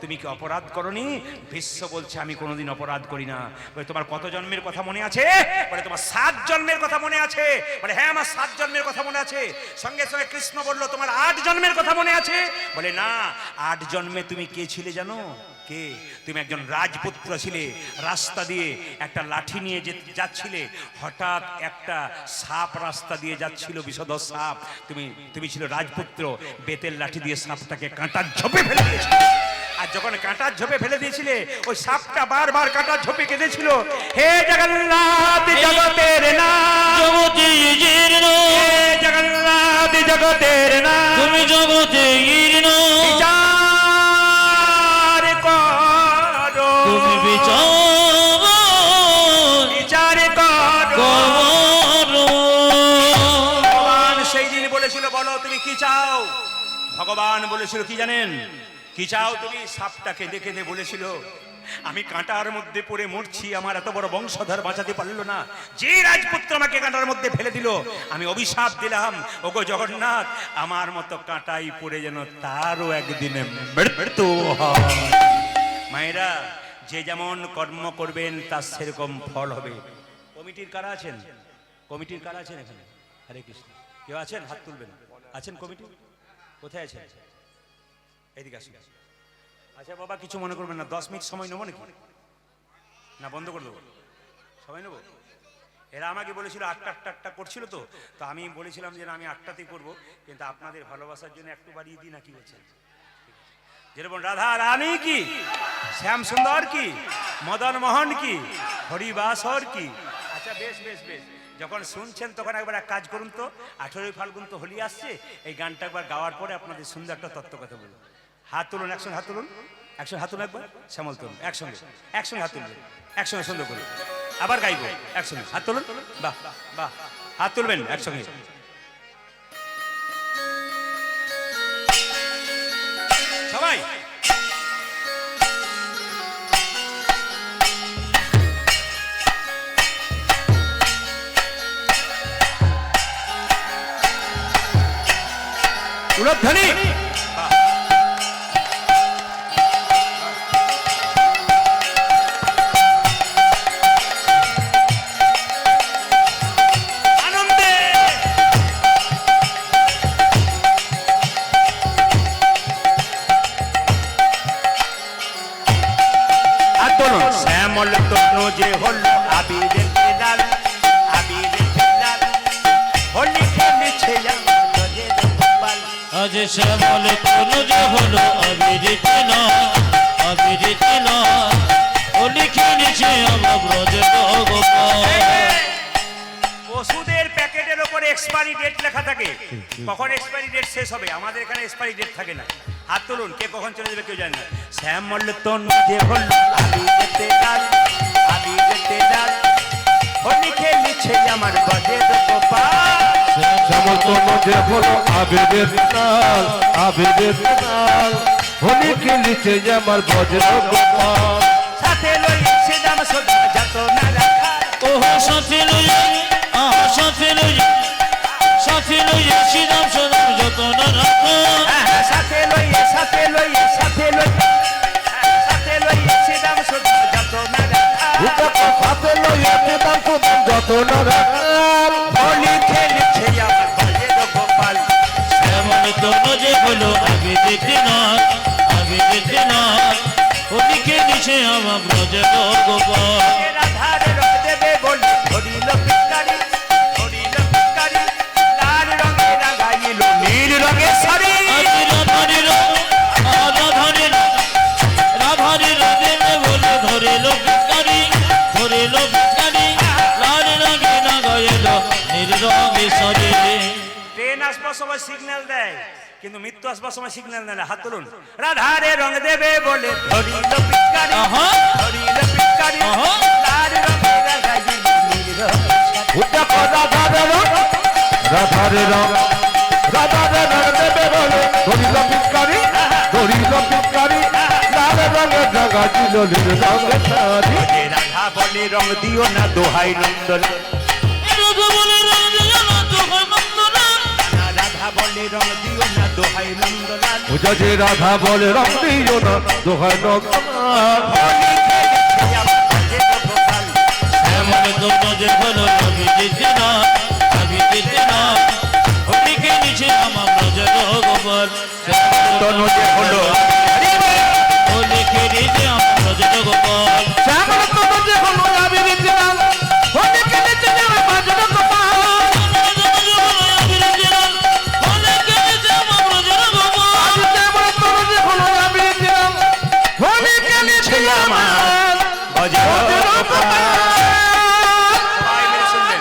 তুমি কি অপরাধ করনি? ভীষ্ম বলছে, আমি কোনোদিন অপরাধ করি না। বলে তোমার কত জন্মের কথা মনে আছে? বলে তোমার 7 জন্মের কথা মনে আছে। বলে হ্যাঁ, আমার 7 জন্মের কথা মনে আছে। সঙ্গে সঙ্গে কৃষ্ণ বলল, তোমার 8 জন্মের কথা মনে আছে? বলে না, 8 জন্মে তুমি কে ছিলে জানো? কে? তুমি একজন রাজপুত্র ছিলে। রাস্তা দিয়ে একটা লাঠি নিয়ে যাচ্ছিলে, হঠাৎ একটা সাপ রাস্তা দিয়ে যাচ্ছিল, বিষধর সাপ। তুমি ছিল রাজপুত্র, বেতের লাঠি দিয়ে সাপটাকে কাঁটার ঝোপে ফেলে দিয়েছিলে। আর যখন কাঁটার ঝোপে ফেলে দিয়েছিলে, ওই সাপটা বারবার কাঁটার ঝোপে কেঁদেছিল, হে জগন্নাথ জগতের নাথ, জগন্নাথ জগতের নাথ, তুমি জগতে গীর্ণ, তুমি বিচার করো। ভগবান সেই দিন বলেছিল, বলো তুমি কি চাও? ভগবান বলেছিল কি জানেন? কি চাও তুমি? সাপটা কেঁদে কেঁদে বলেছিল, আমি কাঁটার মধ্যে পড়ে মরছি, আমার এত বড় বংশধর বাঁচাতে পারলো না, যে রাজপুত্র আমাকে কাঁটার মধ্যে ফেলে দিল, আমি অভিশাপ দিলাম, ওগো জগন্নাথ, আমার মতো কাঁটাই পড়ে যেন তারও একদিনে মৃত্যু হয়। মায়েরা, যে যেমন কর্ম করবেন তার সেরকম ফল হবে। কমিটির কারা আছেন? কমিটির কারা আছেন এখানে? হরে কৃষ্ণ। কেউ আছেন? হাত তুলবেন। আছেন কমিটি? কোথায় আছেন? এদিকে আসুন। আচ্ছা বাবা, কিছু মনে করবেন না, 10 মিনিট সময় নেবো নাকি? না বন্ধ করে দেবো? সময় নেবো? এরা আমাকে বলেছিল 8টা করছিল, তো আমি বলেছিলাম যে না, আমি 8টাতেই করবো, কিন্তু আপনাদের ভালোবাসার জন্য একটু বাড়িয়ে দিই, না কি বলছেন? যেরকম রাধা রানী কি, শ্যাম সুন্দর কি, মদন মোহন কি, হরিবাসর কি। আচ্ছা বেশ বেশ বেশ, যখন শুনছেন তখন একবার এক কাজ করুন তো, 18ই ফাল্গুন তো হোলি আসছে, এই গানটা একবার গাওয়ার পরে আপনাদের সুন্দর একটা তত্ত্ব কথা বলুন। হাত তুলুন, একসঙ্গে হাত তুলুন, একসঙ্গে হাত তুলুন, একবার শ্যামল তুলুন, একসঙ্গে একসঙ্গে হাত তুলবেন, একসঙ্গে সুন্দর করুন, আবার গাইব, একসঙ্গে হাত তুলুন, বাহ বাহ, হাত তুলবেন একসঙ্গে। সবাই উলধ্বনি। যে হলো আবিরের লাল, আবিরের লাল, হোলি খেলেছে আমার ব্রজের গোপাল। আজ শ্যামল তনুজ হলো অবিরিত নয়, অবিরিত নয়, হোলি খেলেছে আমার ব্রজের গোপাল। ওষুধের প্যাকেটের ওপরে এক্সপায়ারি ডেট লেখা থাকে, কখন এক্সপায়ারি ডেট শেষ হবে। আমাদের এখানে এক্সপায়ারি ডেট থাকে না। হাত তুলুন, কে কখন চলে যাবে কেউ জানে না। শ্যামল তনুজে হলো আবিরেতে লাল, আবিরেতে লাল, হোলি খেলেছে আমার ব্রজের গোপাল। শ্যামল তনুজে হলো আবিরের লাল, আবিরের লাল, হোলি খেলেছে আমার ব্রজের গোপাল। সাথে লইছে দাম সদা যত না রাখা, ওহ সাথে লইয়া, আহা সাথে লইয়া, সাথে লইয়া শ্রীরাম সদাম যত না রাখো। সাথে লইয়ে, সাথে লইয়ে, সাথে লইয়ে, সাথে লইছে দাম সদা যত না রাখা, সাথে লইয়াছে দাম সুদাম যত না রাখাল। হোলি খেলেছে আমার ব্রজের গোপাল। শ্যামল তনুজ হলো অবিরিত নয়, অবিরিত নয়, হোলি খেলেছে আমার ব্রজের গোপাল। রাধারে রং দেবে বলে ধরিল পিচকারি, ধরিল পিচকারি, লাল রঙে রাঙাইল নীল রঙে শাড়ি। ট্রেন আসবার সময় সিগন্যাল দেয়, কিন্তু মৃত্যু আসবার সময় সিগন্যাল দেয় না। হাত তুলুন। রাধারে রং দেবে বলে ধরিল পিচকারি, আহা। ধরিল পিচকারি, আহা। লাল রঙে রাঙাইল নীল রঙে শাড়ি। রাধারে রং, রাধারে রং, রাধারে রং দেবে বলে ধরিল পিচকারি, ধরিল পিচকারি, লাল রঙের জাগা ছিল নীল রঙের শাড়ি। এ রাধা বলে রং দিও না দোহাই নন্দলাল, রাধা বলে রং দিও না দোহাই নন্দলাল। যে রাধা বলে রং দিও না দোহাই নন্দলাল। হোলি খেলেছে আমার ব্রজের গোপাল। শ্যামল তনুজ হলো অবিরিত নয়, অবিরিত নয়, হোলি খেলেছে আমার ব্রজের গোপাল। তনুজে হলো হোলি খেলেছে আমার ব্রজের গোপাল। শ্যামল তনুজে হলো আবিরিত লাল, হোলি খেলেছে আমার ব্রজের গোপাল। আজ শ্যামল তনুজে হলো আবিরিত লাল, হোলি খেলেছে আমার ব্রজের ব্রজের গোপাল। গোপাল। সবাই মিলে শুনবেন,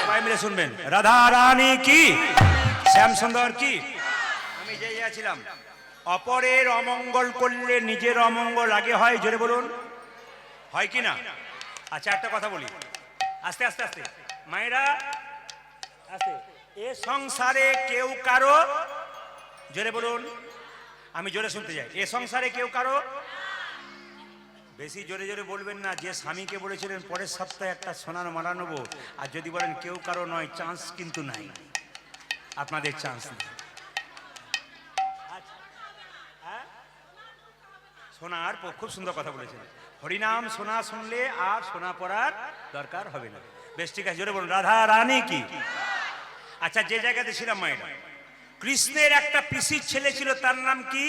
সবাই মিলে শুনবেন। রাধা রানী কি, শ্যাম সুন্দর কি। আমি যে ছিলাম, অপরের অমঙ্গল করলে নিজের অমঙ্গল আগে হয়। জোরে বলুন, হয় কি না? আচ্ছা একটা কথা বলি, আস্তে আস্তে আস্তে মায়েরা আস্তে। এ সংসারে কেউ কারো, জোরে বলুন, আমি জোরে শুনতে যাই, এ সংসারে কেউ কারো, বেশি জোরে জোরে বলবেন না। যে স্বামীকে বলেছিলেন পরের সপ্তাহে একটা সোনার মালা নেবো, আর যদি বলেন কেউ কারো নয়, চান্স কিন্তু নাই, আপনাদের চান্স নেই। শোনার খুব সুন্দর কথা বলেছেন। হরিনাম শোনা শুনলে আর শোনা পড়ার দরকার হবে না। বেশ ঠিক আছে, জোরে বলুন রাধা রানী কি। আচ্ছা যে জায়গাতে ছিলাম মায়েরা, কৃষ্ণের একটা পিসির ছেলে ছিল, তার নাম কি,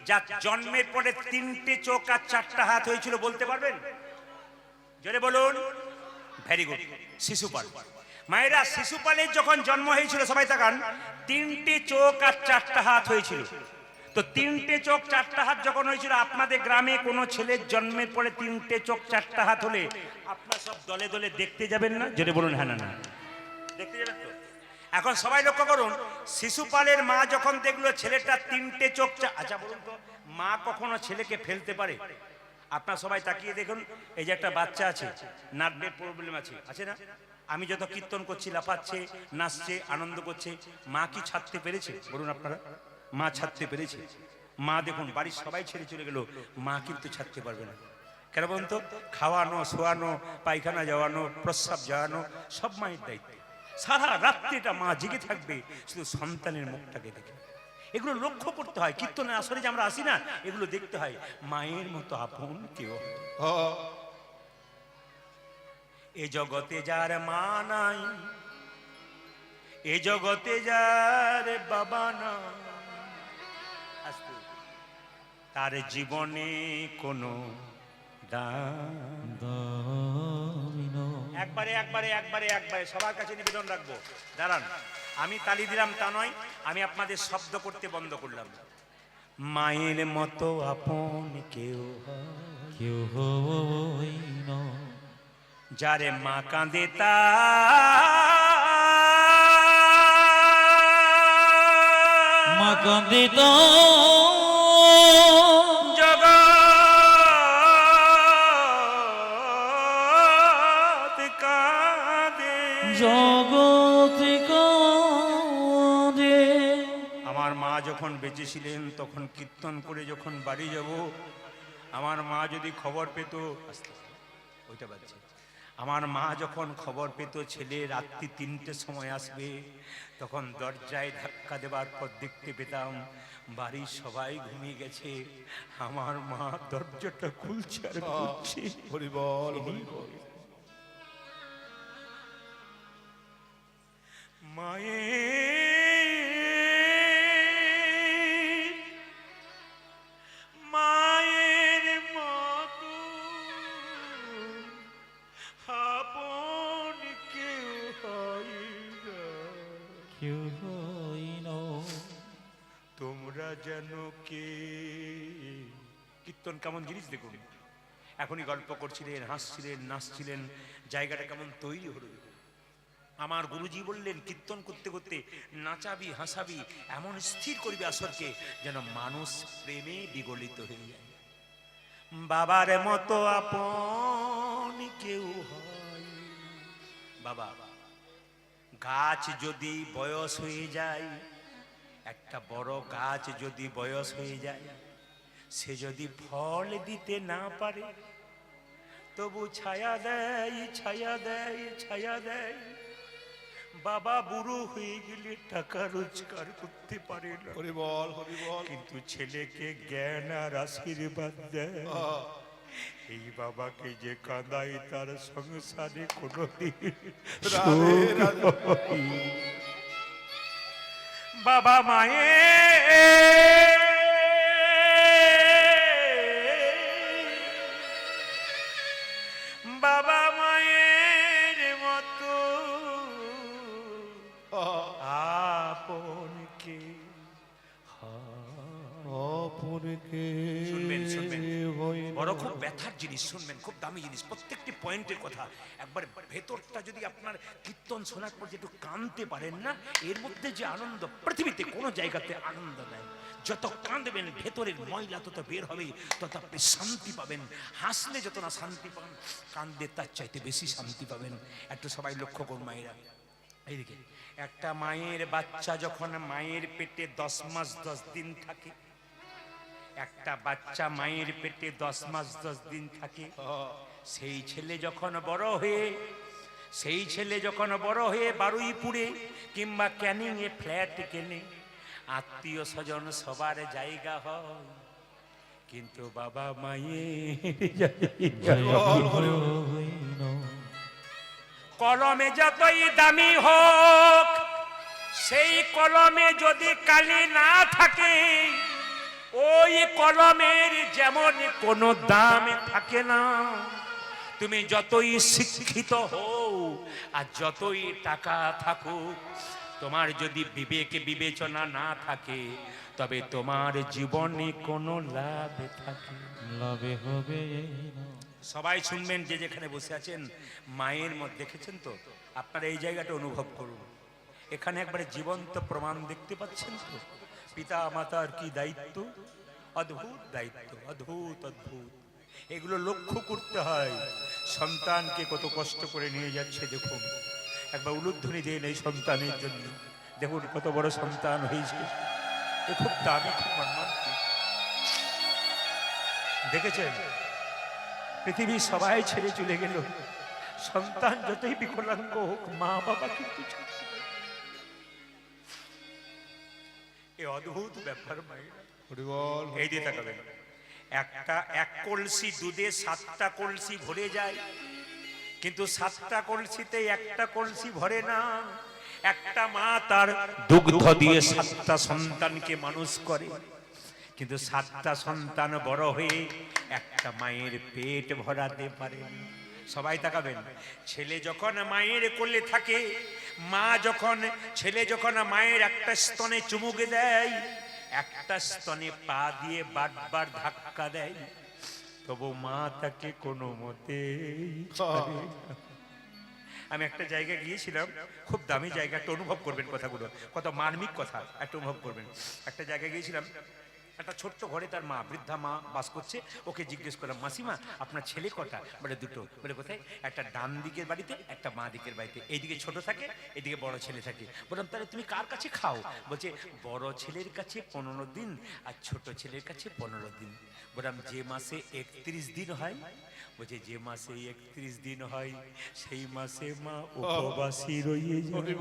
যার জন্মের পরে 3টে চোখ আর 4টা হাত হয়েছিল, বলতে পারবেন? জোরে বলুন। Very good, Shishupal. মায়েরা শিশুপালের যখন জন্ম হয়েছিল, সবাই তাকান, 3টে চোখ আর 4টা হাত হয়েছিল। তো 3টে চোখ 4টা হাত যখন হয়েছিল, আপনাদের গ্রামে কোনো ছেলের জন্মের পরে 3টে চোখ 4টা হাত হলে আপনারা সব দলে দলে দেখতে যাবেন না? জোরে বলুন হ্যাঁ না না, দেখতে যাবেন তো? এখন সবাই লক্ষ্য করুন, শিশুপালের মা যখন দেখলো ছেলেটা 3টে চোখ, আচ্ছা বলুন তো, মা কখনো ছেলেকে ফেলতে পারে? আপনারা সবাই তাকিয়ে দেখুন, এই যে একটা বাচ্চা আছে, নার্ভের প্রবলেম আছে, আছে না? আমি যত কীর্তন করছি, লাফাচ্ছে, নাচছে, আনন্দ করছে, মা কি ছাড়তে পেরেছে? বলুন আপনারা, মা ছাড়তে পেরেছে? মা দেখুন বাড়ির সবাই ছেড়ে চলে গেল, মা কিন্তু ছাড়তে পারবে না। কেন বলুন তো? খাওয়ানো, শোয়ানো, পায়খানা যাওয়ানো, প্রস্রাব যাওয়ানো সব মায়ের দায়িত্ব। সারা রাত্রিটা মা জেগে থাকবে শুধু সন্তানের মুখটাকে দেখে। এগুলো লক্ষ্য করতে হয়। কীর্তনের আসরে যে আমরা আসি না, এগুলো দেখতে হয়। মায়ের মতো আপন কেউ, এ জগতে যার মা নাই, এ জগতে যার বাবা নাই, তার জীবনে কোনো দান। দামিন একবারে একবারে একবারে একবারে সবার কাছে নিবেদন রাখবো। দাঁড়ান, আমি তালি দিলাম তা নয়, আমি আপনাদের শব্দ করতে বন্ধ করলাম। মায়ের মতো আপন কেউ হয়, কেউ হই না যারে মা কাঁদে তা মা কান্দিত জগৎ কাঁদে। জগৎ কাঁদে। আমার মা যখন বেঁচে ছিলেন তখন কীর্তন করে যখন বাড়ি যাব, আমার মা যদি খবর পেত, ওইটা বাজছে, আমার মা যখন খবর পেত ছেলে রাত্রি 3টের সময় আসবে, তখন দরজায় ধাক্কা দেবার পর দেখতে পেতাম বাড়ির সবাই ঘুমিয়ে গেছে, আমার মা দরজাটা খুলছে আর খুলছে। হরি বল, হরি বল। মায়ের মতো আপন কেউ হয় না, কেউ হই না তোমরা যেন কে। কীর্তন কেমন জিনিস দেখুন, এখনই গল্প করছিলেন, হাসছিলেন, নাচছিলেন, জায়গাটা কেমন তৈরি হলো। আমার গুরুজি বললেন কীর্তন করতে করতে নাচাবি হাসাবি, এমন স্থির করবি আসরকে যেন মানুষ প্রেমে বিগলিত হয়ে যায়। বাবার মতো আপন কেউ হয়। বাবা, গাছ যদি বয়স হয়ে যায়, একটা বড় গাছ যদি বয়স হয়ে যায়, সে যদি ফল দিতে না পারে, তবু ছায়া দেয়, ছায়া দেয়, ছায়া দেয়। বাবা বুড়ো হয়ে গেলে টাকা রোজগার করতে পারে না, হরি বল, হরি বল। কিন্তু ছেলেকে জ্ঞান আর আশীর্বাদ দেয়। এই বাবাকে যে কাঁদায় তার সংসারে কোনোদিন রাধে, রাধে। সুখ হয়। বাবা মায়ের বাবা মায়ের মতো আপন কে অপরকে শুনবেন, শুনবেন। হই না। বড় খুব ব্যথার জিনিস, শুনবেন, খুব দামি জিনিস, প্রত্যেকটি পয়েন্টের কথা একবার ভেতরটা যদি আপনার কীর্তন শোনার পর যে একটু কাঁদতে পারেন না, এর মধ্যে যে আনন্দ পৃথিবীতে কোনো জায়গাতে আনন্দ নেই। যত কাঁদবেন ভেতরের ময়লা তত বের হবে, তত আপনি শান্তি পাবেন। হাসলে যত না শান্তি পান, কাঁদলে তার চাইতে বেশি শান্তি পাবেন। একটু সবাই লক্ষ্য করুন মায়েরা, এইদিকে একটা মায়ের বাচ্চা যখন মায়ের পেটে 10 মাস 10 দিন থাকে, একটা বাচ্চা মায়ের পেটে 10 মাস 10 দিন থাকে, সেই ছেলে যখন বড় হয়ে বারুইপুরে কিংবা ক্যানিং এ ফ্ল্যাট কেনে, আত্মীয় স্বজন সবার জায়গা হয়, কিন্তু বাবা মায়ের জায়গা হই না কলমে যতই দামি হোক, সেই কলমে যদি কালি না থাকে, ওই কলমের যেমন কোনো দাম থাকে না। তুমি যতই শিক্ষিত হও আর যতই টাকা থাকুক, তোমার যদি বিবেক বিবেচনা না থাকে, তবে তোমার জীবনে কোনো লাভ থাকে লাভে হবে না। সবাই শুনবেন, যে যেখানে বসে আছেন, মায়ের মধ্যে দেখেছেন তো, আপনারা এই জায়গাটা অনুভব করুন। এখানে একবারে জীবন্ত প্রমাণ দেখতে পাচ্ছেন তো, পিতা মাতার কি দায়িত্ব, অদ্ভুত দায়িত্ব, অদ্ভুত অদ্ভুত। এগুলো লক্ষ্য করতে হয়। সন্তানকে কত কষ্ট করে নিয়ে যাচ্ছে দেখুন, একবার উলুধ্বনি দেন এই সন্তানের জন্য। দেখুন কত বড় সন্তান হয়েছে, এ খুব দামি, খুব মর্মান্তিক। দেখেছেন, পৃথিবীর সবাই ছেড়ে চলে গেল, সন্তান যতই বিকলাঙ্গ হোক, মা বাবা কিন্তু ছাড়তে পারে না। এ অদ্ভুত ব্যাপার মায়েরা। হরি বল। এই দিয়ে তাকাবেন, এক কলসি দুধে 7টা কলসি ভরে যায়, কিন্তু 7টা কলসিতে একটা কলসি ভরে না। একটা মা তার দুগ্ধ দিয়ে 7টা সন্তানকে মানুষ করে, কিন্তু 7টা সন্তান বড় হয়ে একটা মায়ের পেট ভরাতে পারে না। সবাই তাকাবেন, ছেলে যখন মায়ের কোলে থাকে, ছেলে যখন মায়ের একটা স্তনে চুমুক দেয়, একটা স্তনে পা দিয়ে বারবার ধাক্কা দেয়, তবু মা তাকে কোনো মতে ছাড়ে না। আমি একটা জায়গায় গিয়েছিলাম, খুব দামি জায়গা, একটা অনুভব করবেন কথাগুলো, কত মার্মিক কথা একটা অনুভব করবেন। একটা জায়গায় গিয়েছিলাম, একটা ছোট্ট ঘরে তার মা, বৃদ্ধা মা বাস করছে। ওকে জিজ্ঞেস করলাম, মাসিমা আপনার ছেলে কটা? বলে 2টো। বলে কোথায়? একটা ডান দিকের বাড়িতে, একটা বাঁ দিকের বাড়িতে। এইদিকে ছোট থাকে, এদিকে বড় ছেলে থাকে। বললাম তাহলে তুমি কার কাছে খাও? বলছে বড় ছেলের কাছে 15 দিন আর ছোট ছেলের কাছে 15 দিন। বললাম যে মাসে 31 দিন হয়? বলছে যে মাসে 31 দিন হয় সেই মাসে মা উপবাসী রয়ে যায়।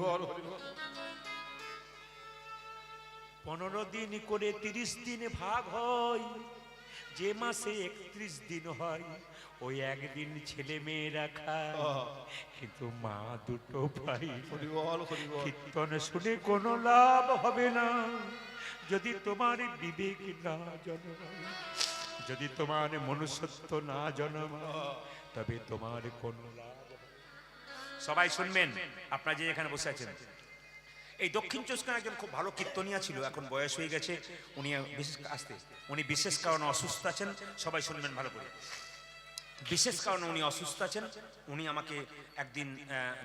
15 দিন করে 30 দিন ভাগ হয়, যে মাসে 31 দিন হয় ওই একদিন ছেলে মেয়েরা খায়, কিন্তু মা দুটো ভাই। কীর্তন শুনে কোনো লাভ হবে না যদি তোমার বিবেক না জন্মায়, যদি তোমার মনুষ্যত্ব না জন্মায়, তবে তোমার কোনো লাভ হবে না। সবাই শুনবেন, আপনারা যে এখানে বসে আছেন। এই দক্ষিণ চব্বিশ একজন খুব ভালো কীর্তনিয়া ছিল, এখন বয়স হয়ে গেছে। উনি বিশেষ কারণে অসুস্থ আছেন। সবাই শুনবেন ভালো করে। বিশেষ কারণে উনি অসুস্থ আছেন। উনি আমাকে একদিন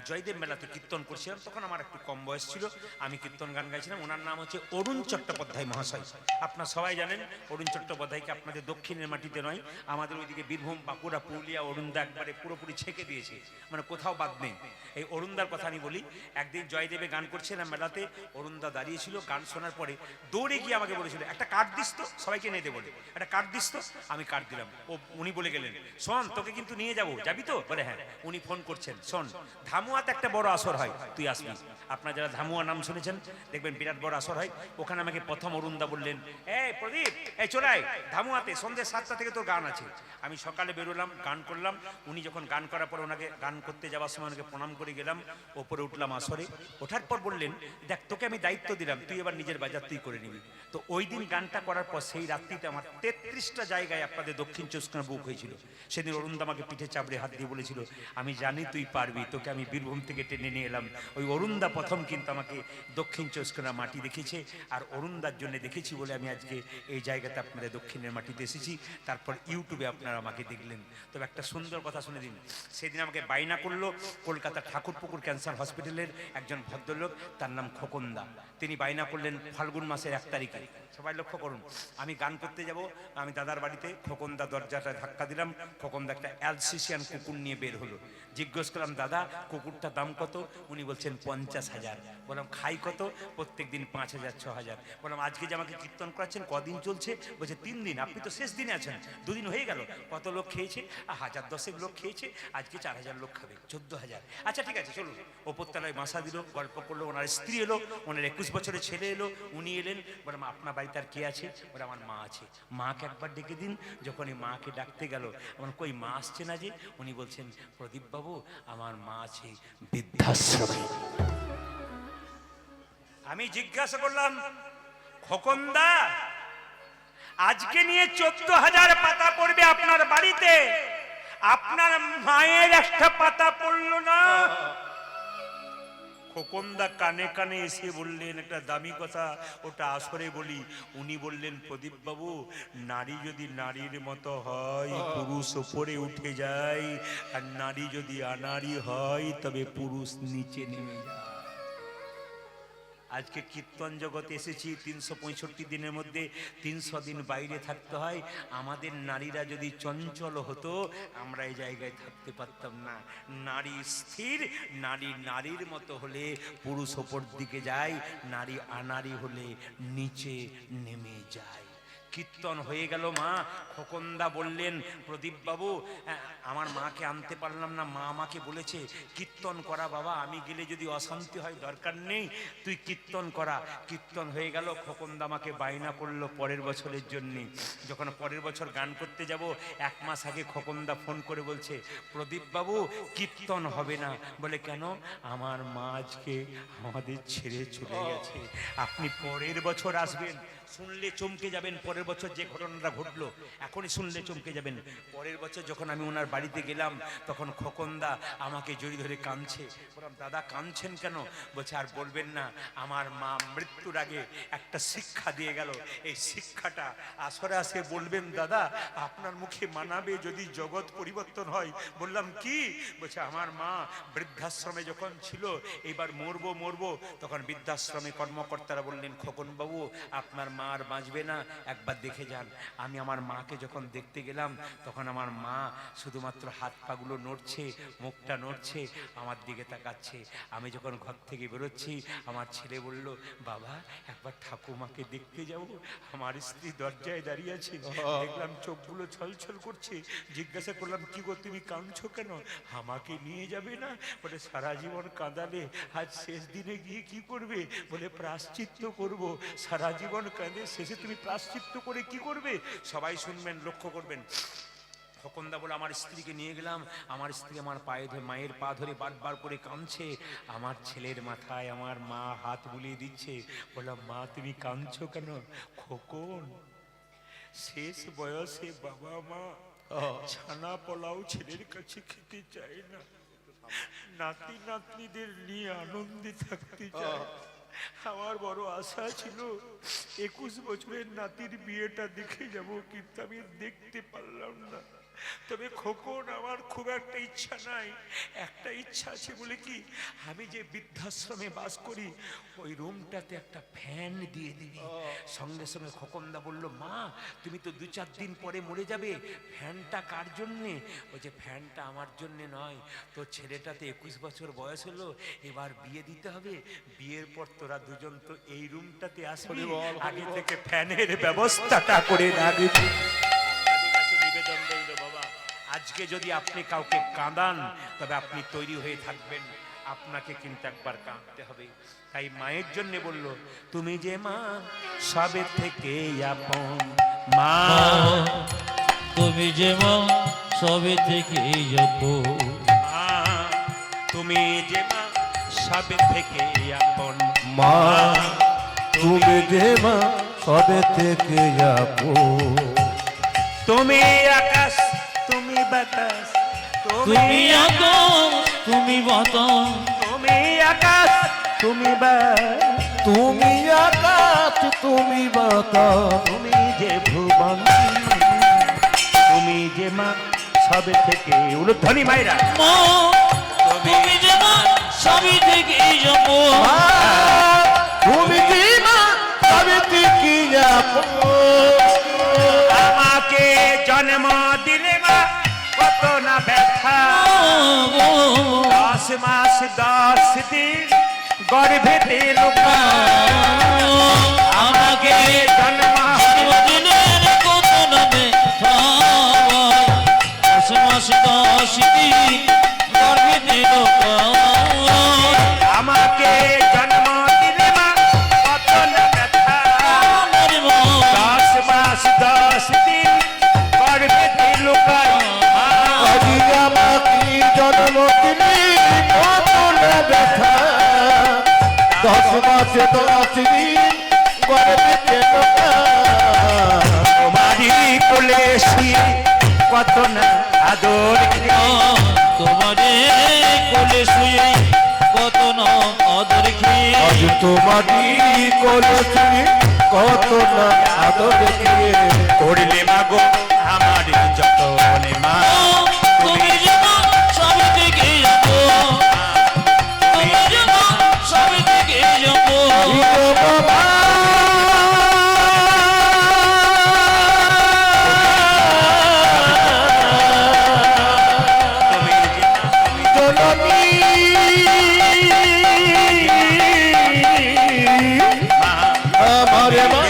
জয়দেব মেলাতে কীর্তন করছিলাম, তখন আমার একটু কম বয়স ছিল, আমি কীর্তন গান গাইছিলাম। ওনার নাম হচ্ছে অরুণ চট্টোপাধ্যায় মহাশয়। আপনারা সবাই জানেন অরুণ চট্টোপাধ্যায়কে, আপনাদের দক্ষিণের মাটিতে নয়, আমাদের ওইদিকে বীরভূম, বাঁকুড়া, পুরুলিয়া অরুণদা একবারে পুরোপুরি ছেঁকে দিয়েছে, মানে কোথাও বাদ নেই। এই অরুণদার কথা আমি বলি। একদিন জয়দেবে গান করছিলাম মেলাতে, অরুণদা দাঁড়িয়েছিল, গান শোনার পরে দৌড়ে গিয়ে আমাকে বলেছিল একটা কার্ড দিস তো, সবাইকে নিয়ে বলে একটা কার্ড দিস তো। আমি কার্ড দিলাম। উনি বলে গেলেন, শোন তোকে কিন্তু নিয়ে যাবো, যাবি তো? বলে হ্যাঁ। উনি ফোন করছেন, শোন ধামুয়াতে একটা বড় আসর হয়, তুই আসবি। আপনারা যারা ধামুয়া নাম শুনেছেন দেখবেন বিরাট বড় আসর হয়। ওখানে আমাকে প্রথম অরুণদা বললেন, এই প্রদীপ, এই চোরাই ধামুয়াতে সন্ধ্যে 7টা থেকে তোর গান আছে। আমি সকালে বেরোলাম, গান করলাম। উনি যখন গান করার পর ওনাকে গান করতে যাওয়ার সময় ওনাকে প্রণাম করে গেলাম। ওপরে উঠলাম আসরে, ওঠার পর বললেন, দেখ তোকে আমি দায়িত্ব দিলাম, তুই এবার নিজের বাজার তুই করে নিবি। তো ওই দিন গানটা করার পর সেই রাত্রিতে আমার 33টা জায়গায় আপনাদের দক্ষিণ চব্বিশ বুক হয়েছিল। সেদিন অরুণদা আমাকে পিঠে চাপড়ে হাত দিয়ে বলেছিল, আমি জানি তুই পারবি, তোকে আমি বীরভূম থেকে টেনে নিয়ে এলাম। ওই অরুণদা প্রথম কিন্তু আমাকে দক্ষিণ চব্বিশ মাটি দেখেছে, আর অরুণদার জন্য দেখেছি বলে আমি আজকে এই জায়গাতে আপনাদের দক্ষিণের মাটিতে এসেছি। তারপর ইউটিউবে আপনারা আমাকে দেখলেন। তবে একটা সুন্দর কথা শুনে দিন, সেদিন আমাকে বায়না করলো কলকাতা ঠাকুরপুকুর ক্যান্সার হসপিটালের একজন ভদ্রলোক, তার নাম খোকনদা। তিনি বায়না করলেন ফাল্গুন মাসের 1 তারিখে। সবাই লক্ষ্য করুন, আমি গান করতে যাব, আমি দাদার বাড়িতে, খোকনদা দরজাটা ধাক্কা দিলাম। খোকনদা একটা অ্যালসেশিয়ান কুকুর নিয়ে বের হলো। জিজ্ঞেস করলাম, দাদা কুকুরটার দাম কত? উনি বলছেন 50,000। বললাম খাই কত? প্রত্যেক দিন 5,000 6,000। বললাম আজকে যে আমাকে কীর্তন করাচ্ছেন কদিন চলছে? বলছে 3 দিন। আপনি তো শেষ দিনে আছেন, 2 দিন হয়ে গেল। কত লোক খেয়েছে? 1010 লোক খেয়েছে, আজকে 4,000 লোক খাবে, 14,000। আচ্ছা ঠিক আছে চলুন। ওপরতলায় মাসা দিল, গল্প করলো। ওনার স্ত্রী এলো, ওনার 21 বছরের ছেলে এলো, উনি এলেন। বললাম আপনার বাড়িতে আর কে আছে? বলে আমার মা আছে। মাকে একবার ডেকে দিন। যখন এই মাকে ডাকতে গেল, আমার কই মা আসছে না যে? উনি বলছেন, প্রদীপ বাবু আমার মা আছে বৃদ্ধাশ্রমে। আমি জিজ্ঞাসা করলাম, খোকনদা আজকে নিয়ে 14,000 পাতা পড়বে আপনার বাড়িতে, আপনার মায়ের একটা পাতা পড়লো না? খোকনদা কানে কানে এসে বললেন একটা দামি কথা, ওটা আসরে বলি। উনি বললেন, প্রদীপ বাবু নারী যদি নারীর মতো হয় পুরুষ ওপরে উঠে যায়, আর নারী যদি আনারী হয় তবে পুরুষ নিচে নেমে যায়। আজকে কীর্তন জগতে এসেছি, 365 দিনের মধ্যে 300 দিন বাইরে থাকতে হয়। আমাদের নারীরা যদি চঞ্চল হতো, আমরা এই জায়গায় থাকতে পারতাম না। নারী স্থির, নারী নারীর মতো হলে পুরুষ ওপর দিকে যায়, নারী আনারী হলে নিচে নেমে যায়। কীর্তন হয়ে গেল। মা খোকনদা বললেন, প্রদীপ বাবু আমার মাকে আনতে পারলাম না, মা আমাকে বলেছে কীর্তন করা বাবা, আমি গেলে যদি অশান্তি হয় দরকার নেই, তুই কীর্তন করা। কীর্তন হয়ে গেল। খোকনদা আমাকে বায়না করলো পরের বছরের জন্যে। যখন পরের বছর গান করতে যাব, 1 মাস আগে খোকনদা ফোন করে বলছে, প্রদীপ বাবু কীর্তন হবে না। বলে কেন? আমার মা আজকে আমাদের ছেড়ে চলে গেছে, আপনি পরের বছর আসবেন। শুনলে চমকে যাবেন, পরের বছর যে ঘটনাটা ঘটলো এখনই শুনলে চমকে যাবেন। পরের বছর যখন আমি ওনার বাড়িতে গেলাম তখন খোকনদা আমাকে জড়িয়ে ধরে কাঁদছে। বললাম দাদা কাঁদছেন কেন? বলছে আর বলবেন না, আমার মা মৃত্যুর আগে একটা শিক্ষা দিয়ে গেল, এই শিক্ষাটা আসরে আসে বলবেন দাদা, আপনার মুখে মানাবে যদি জগৎ পরিবর্তন হয়। বললাম কি? বলছে আমার মা বৃদ্ধাশ্রমে যখন ছিল, এবার মরবো মরবো, তখন বৃদ্ধাশ্রমে কর্মকর্তারা বললেন খোকন বাবু আপনার মা আর বাঁচবে না, একবার দেখে যান। আমি আমার মাকে যখন দেখতে গেলাম তখন আমার মা শুধুমাত্র হাত পাগুলো নড়ছে, মুখটা নড়ছে, আমার দিকে তাকাচ্ছে। আমি যখন ঘর থেকে বেরোচ্ছি আমার ছেলে বলল বাবা একবার ঠাকুমাকে দেখতে যাব। আমার স্ত্রী দরজায় দাঁড়িয়ে আছে, দেখলাম চোখগুলো ছলছল করছে। জিজ্ঞাসা করলাম কি গো তুমি কাঁদছো কেন? আমাকে নিয়ে যাবে না? বলে সারা জীবন কাঁদালে আজ শেষ দিনে গিয়ে কি করবে? বলে প্রায়শ্চিত্ত করব। সারা জীবন কাঁদে, শেষে তুমি প্রায়শ্চিত্ত করে কি করবে? সবাই শুনবেন, লক্ষ্য করবেন। খোকনদা বলে আমার স্ত্রীকে নিয়ে গেলাম, আমার স্ত্রী আমার পায়ে ধরে মায়ের পা ধরে বারবার করে কাঁদছে। আমার ছেলের মাথায় আমার মা হাত বুলিয়ে দিচ্ছে। বললাম মা তুমি কাঁদছো কেন? খোকন শেষ বয়সে বাবা মা ছানা পোলাও ছেলের কাছে খেতে চায় না, নাতি নাতনিদের নিয়ে আনন্দে থাকতে চায়। আমার বড় আশা ছিল 21 বছরের নাতির বিয়েটা দেখে যাব, কিন্তু আমি দেখতে পারলাম না। তবে খোকন আমার খুব একটা ইচ্ছা নাই, একটা ইচ্ছা আছে বলে কি আমি যে বৃদ্ধাশ্রমে বাস করি ওই রুমটাতে একটা ফ্যান দিয়ে দিবি। সঙ্গে সঙ্গে খোকনদা বলল মা তুমি তো 2-4 দিন পরে মরে যাবে, ফ্যানটা কার জন্যে? ওই যে ফ্যানটা আমার জন্যে নয়, তোর ছেলেটাতে 21 বছর বয়স হলো, এবার বিয়ে দিতে হবে, বিয়ের পর তোরা দুজন তো এই রুমটাতে আসবি, আগে থেকে ফ্যানের ব্যবস্থাটা করে রাখবি। আপনাদের কাছে নিবেদন রইল বাবা, আজকে যদি আপনি কাউকে কাঁদান তবে আপনি তৈরি হয়ে থাকবেন, আপনাকে কিন্তু একবার কাঁদতে হবে। তাই মায়ের জন্য বলল তুমি যে মা সবে থেকে আপন মা, তুমি যে মা সবে থেকে আপন মা, তুমি যে মা সবে থেকে আপন মা তুমি যে মা সবে থেকে আপন, তুমি আকাশ তুমি বাতাস, তুমি আকাশ তুমি বাতাস, তুমি আকাশ তুমি বাতাস, তুমি আকাশ তুমি বাতাস, তুমি যে ভুবন, তুমি যে মা সবে থেকে উলুধ্বনি মায়েরা, মা তুমি যে মা সবে থেকে আপন, মা তুমি যে মা সবে থেকে আপন, আমাকে জন্ম দিলে মা কত না ব্যথা, 10 মাস 10 দিন গর্ভেতে লুকা, আমাকে জন্ম দিনের কত নামে 10 মাস 10 দিন গর্ভে দিল, আমাকে জন্ম দিলে মা কত না ব্যথা, 10 মাস 10 দিন গর্ভেতে লুকায় মা, আজি আমাকে জন্ম দিলি কত না ব্যথা, 10 মাস 10 দিন গর্ভে লোকা, তোমারই কোলে শুয়ে কত না আদর খেয়ে, তোমারে কোলে শুয়ে কত না আদর খেয়ে, আজ তোমারই কলসি কত না আদর দিয়ে, করলে মাগো আমার যতনে মা, তুমি যে মা সবে থেকে আপন, তুমি যে মা সবে থেকে আপন, ও বাবা তুমি যে জননী মা, আমার মা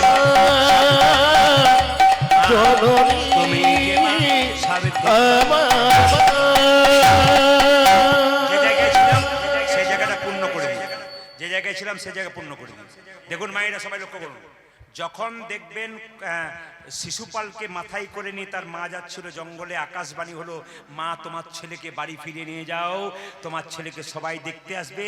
তুমি জননী যে মা সাবিত্রী। আমার যে জায়গায় ছিলাম সেই জায়গাটা পূর্ণ করে দিই, যে জায়গায় ছিলাম সেই জায়গা পূর্ণ করে দিই। দেখুন মায়েরা সবাই লক্ষ্য করুন, যখন দেখবেন শিশুপালকে মাথায় করে নিয়ে তার মা যাচ্ছিল জঙ্গলে, আকাশবাণী হলো, মা তোমার ছেলেকে বাড়ি ফিরে নিয়ে যাও, তোমার ছেলেকে সবাই দেখতে আসবে,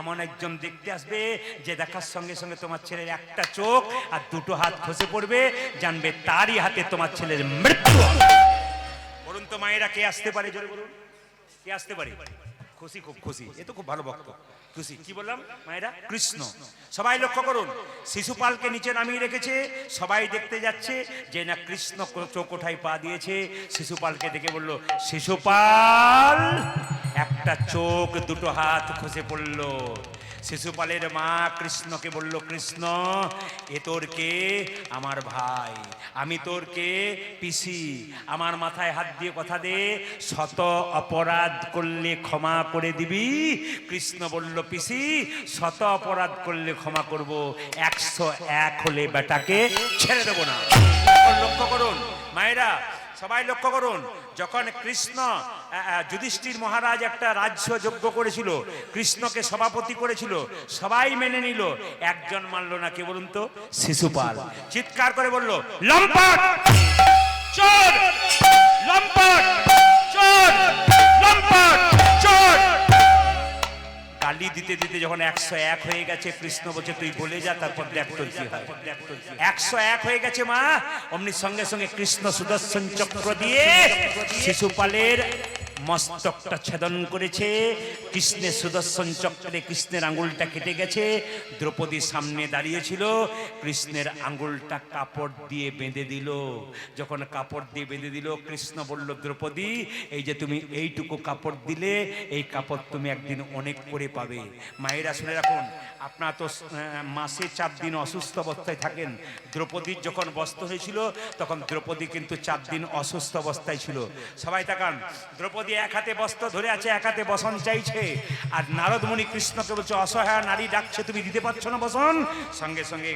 এমন একজন দেখতে আসবে যে দেখার সঙ্গে সঙ্গে তোমার ছেলের একটা চোখ আর দুটো হাত খসে পড়বে, জানবে তারই হাতে তোমার ছেলের মৃত্যু হবে। বলুন তো মায়েরা কে আসতে পারে, জোরে বলুন, কে আসতে পারে? খুশি, খুব খুশি, এ তো খুব ভালো বক্ত, খুশি। কি বললাম মায়েরা? কৃষ্ণ। সবাই লক্ষ্য করুন, শিশুপালকে নিচে নামিয়ে রেখেছে, সবাই দেখতে যাচ্ছে যে না কৃষ্ণ চৌকোঠায় পা দিয়েছে। শিশুপালকে দেখে বলল, শিশুপাল, একটা চোখ দুটো হাত খসে পড়ল। শিশুপালের মা কৃষ্ণকে বলল, কৃষ্ণ, এ তোর কে? আমার ভাই। আমি তোর কে? পিসি। আমার মাথায় হাত দিয়ে কথা দে, শত অপরাধ করলে ক্ষমা করে দিবি? কৃষ্ণ বলল, পিসি, শত অপরাধ করলে ক্ষমা করব, 101 হলে বেটাকে ছেড়ে দেবো না। লক্ষ্য করুন মায়েরা, সবাই লক্ষ্য করুন, যখন কৃষ্ণ যুধিষ্ঠির মহারাজ একটা রাজ্য যজ্ঞ করেছিল, কৃষ্ণকে সভাপতি করেছিল, সবাই মেনে নিল, একজন মানল না। কে বলুন তো? শিশুপাল। চিৎকার করে বলল, লম্পট, চোর, লম্পট, চোর, লম্পট, চোর। গালি দিতে দিতে যখন 101 হয়ে গেছে, কৃষ্ণ বলছে, তুই বলে যা, তারপর দেখ তোর কি হয়। 101 হয়ে গেছে মা, অমনি সঙ্গে সঙ্গে কৃষ্ণ সুদর্শন চক্র দিয়ে শিশুপালের মস্তকটা ছেদন করেছে। কৃষ্ণের সুদর্শন চক্রে কৃষ্ণের আঙ্গুলটা কেটে গেছে। দ্রৌপদী সামনে দাঁড়িয়েছিল, কৃষ্ণের আঙ্গুলটা কাপড় দিয়ে বেঁধে দিল। যখন কাপড় দিয়ে বেঁধে দিল, কৃষ্ণ বলল, দ্রৌপদী, এই যে তুমি এইটুকু কাপড় দিলে, এই কাপড় তুমি একদিন অনেক করে পাবে। মায়েরা শুনে রাখুন, আপনার তো মাসে 4 দিন অসুস্থ অবস্থায় থাকেন। দ্রৌপদীর যখন বস্ত্র হয়েছিল, তখন দ্রৌপদী কিন্তু 4 দিন অসুস্থ অবস্থায় ছিল। সবাই তাকান, দ্রৌপদী এক হাতে বস্ত্র ধরে আছে, এক হাতে বসন চাইছে, আর নারদ মুনি কৃষ্ণকে বলছে, অসহায় নারী ডাকছে, তুমি দিতে পারছো না বসন। সঙ্গে সঙ্গে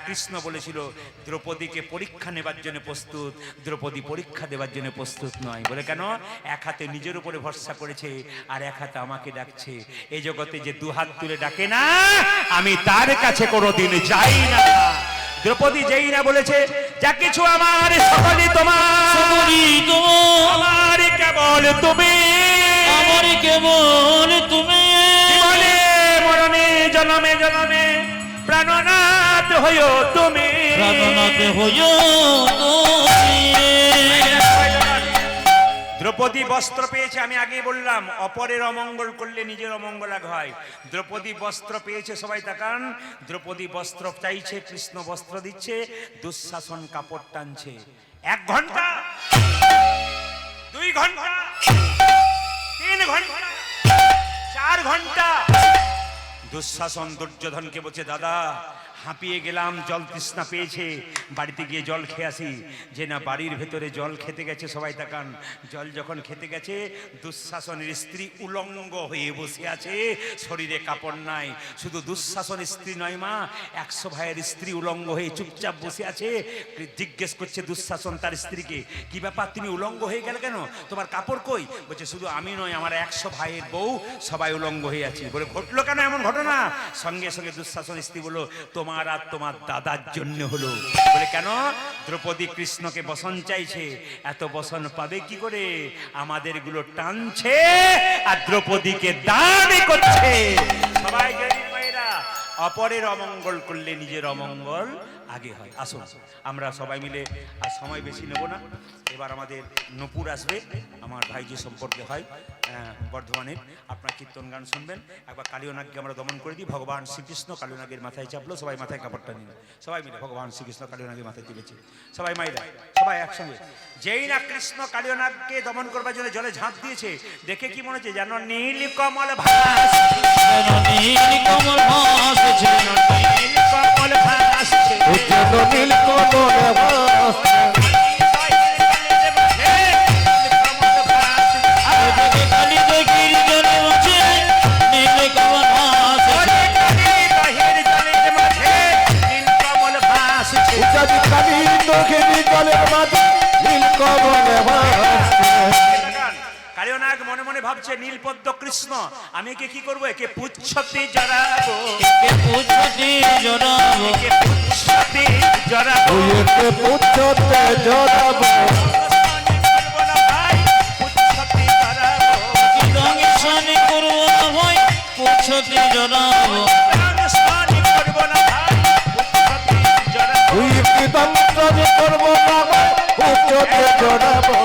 কৃষ্ণ বলেছিল, দ্রৌপদীকে পরীক্ষা নেবার জন্য প্রস্তুত, দ্রৌপদী পরীক্ষা দেবার জন্য প্রস্তুত নয়। বলে কেন? এক হাতে নিজের উপরে ভরসা করেছে, আর এক হাতে আমাকে ডাকছে। এই জগতে যে 2 হাত তুলে ডাকে না, আমি তার কাছে কোনোদিন যাই না। দ্রৌপদী যেই না বলেছে, যা কিছু আমার সকলই তোমার, আমার কেবল তুমি, আমার কেবল তুমি, জীবনে মরণে জনমে জনমে প্রাণনাথ হইও তুমি, প্রাণনাথ হইও তুমি। দ্রৌপদী বস্ত্র পেয়েছে, আমি আগেই বললাম, অপরের অমঙ্গল করলে নিজের অমঙ্গল হয়। দ্রৌপদী বস্ত্র পেয়েছে, সবাই তাকান, দ্রৌপদী বস্ত্র চাইছে, কৃষ্ণ বস্ত্র দিচ্ছে, দুঃশাসন কাপড় টানছে। 1 ঘন্টা, 2 ঘন্টা, 3 ঘন্টা, 4 ঘন্টা। দুঃশাসন দুর্যোধনকে বলছে, দাদা হাঁপিয়ে গেলাম, জল তৃষ্ণা পেয়েছে, বাড়িতে গিয়ে জল খেয়ে আসি। যে না, বাড়ির ভেতরে জল খেতে গেছে, সবাই তাকান, জল যখন খেতে গেছে, দুঃশাসনের স্ত্রী উলঙ্গ হয়ে বসে আছে, শরীরে কাপড় নাই। শুধু দুঃশাসনের স্ত্রী নয় মা, 100 ভাইয়ের স্ত্রী উলঙ্গ হয়ে চুপচাপ বসে আছে। জিজ্ঞেস করছে দুঃশাসন তার স্ত্রীকে, কি ব্যাপার, তুমি উলঙ্গ হয়ে গেলে কেন, তোমার কাপড় কই? বলছে, শুধু আমি নয়, আমার 100 ভাইয়ের বউ সবাই উলঙ্গ হয়ে আছে। বলে, ঘটলো কেন এমন ঘটনা? সঙ্গে সঙ্গে দুঃশাসন স্ত্রী বলল, তোমার আর তোমার দাদার জন্য হলো। বলে, কেন? দ্রৌপদী কৃষ্ণকে বসন চাইছে, এত বসন পাবে কি করে? আমাদের গুলো টানছে আর দ্রৌপদীকে দান করছে। সবাই জানি মায়েরা, অপরের অমঙ্গল করলে নিজের অমঙ্গল আগে হয়। আসুন আমরা সবাই মিলে, আর সময় বেশি নেব না, এবার আমাদের নূপুর আসবে, আমার ভাইজি সম্পর্কে হয় বর্ধমানের। আপনার কীর্তন গান শুনবেন। একবার কালীয়নাগকে আমরা দমন করে দিই। ভগবান শ্রীকৃষ্ণ কালীয়নাগের মাথায় চাপলো, সবাই মাথায় কাপড়টা নিল, সবাই মিলে ভগবান শ্রীকৃষ্ণ কালীয়নাগের মাথায় চেপেছে, সবাই মাইরা, সবাই একসঙ্গে। যেই না কৃষ্ণ কালীয়নাগকে দমন করবার জন্য জলে ঝাঁপ দিয়েছে, দেখে কি মনে হচ্ছে যেন নীল কমল ভাসছে, নীল কমল ভাসছে, নীল কমল ভাসছে, যেন নীল কমল ভাসছে। কালীয়নাগ মনে মনে ভাবছে, নীলপদ্ম কৃষ্ণ, আমি একে কি করবো? একে পুচ্ছতে জড়াবো, পুচ্ছতে জড়াবো, একে পুচ্ছতে হইতে পুচ্ছতে জড়াবো করবো না ভাই পুচ্ছতে জড়াবো রঙে করবো না ভাই পুচ্ছতে জড়াবো রঙে করবো না ভাই পুচ্ছতে জড়াবো হইতে দংশন করবো না পুচ্ছতে জড়াবো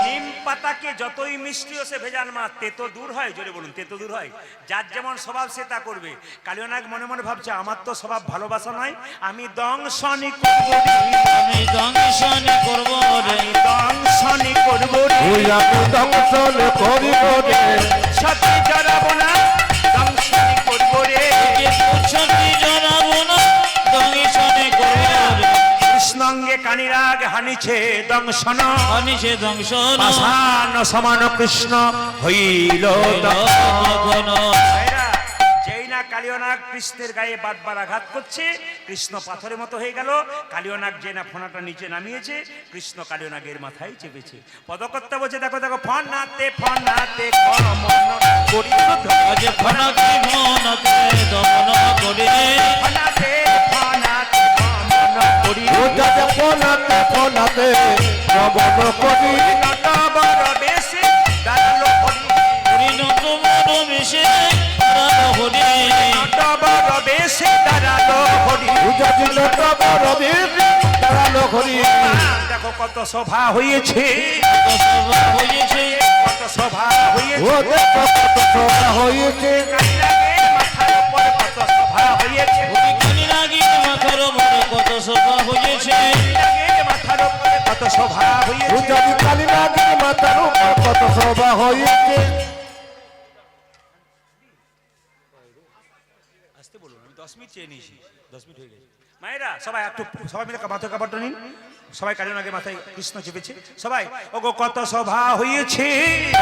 নিম পাতাকে যতই মিষ্টি সে ভেজান মা তেতো দূর হয়, জোরে বলুন তেতো দূর হয়। যার যেমন স্বভাব সে তা করবে। কালিয়ানাগ মনে মনে ভাবছে আমার তো স্বভাব ভালোবাসা নয়, আমি দংশনই করবো রে। আমি দংশন করবো রে আমি দংশনই করবো রে। ওই আমি দংশন করিব রে সত্যি জড়াবো না দংশনই করবো রে। পুচ্ছতে জড়াবো না দংশন করবো রে কৃষ্ণাঙ্গে কানিরাগ হানিছে দংশন আমি সে দংশন পাষাণ সমান কৃষ্ণ হইল দংশন। ভাইরা, যেই না কালিয়ানাগ কৃষ্ণের গায়ে বারবার আঘাত করছে, কৃষ্ণ পাথরের মতো হয়ে গেল। কালিয়ানাগ যে না ফোনাটা নিচে নামিয়েছে, কৃষ্ণ কালিয়ানাগের মাথায় চেপেছে। পদকর্তা বলছে দেখো দেখো ফনাতে ফনাতে কমন করি আজ ফনাতে ফনাতে দমন করি ফনাতে ফনাতে কমন করি ওটাতে ফোনাতে ফোনাতে শ্রবণ করি নটবর বেশে দাঁড়ালো হরি পরিণত মন মিশে রাধা হরি নটবর বেশে দাঁড়ালো হরি। উজাজি নটবর বীর দাঁড়ালো হরি দেখো কত সভা হয়েছে, সভা হয়েছে কত সভা হয়েছে। ও দেখো কত সভা হয়েছে কালিয়ানাগের মাথার উপর কত সভা হয়েছে, কালী লাগি মাথার উপরে কত সভা হয়েছে কালিয়ানাগের মাথার উপর কত সভা হয়েছে। উজাজি কালীনাথের মাথার উপর কত সভা হয়েছে আসতে বলুন, আমি 10 মিনিট চেয়ে নিয়েছি, 10 মিনিট হয়ে গেছে। মায়েরা সবাই একটু সবাই মিলে মাথায় কাপড়টা নিন। সবাই কালিয়ানাগের মাথায় কৃষ্ণ চেপেছে। সবাই ওগো কত সভা হয়েছে,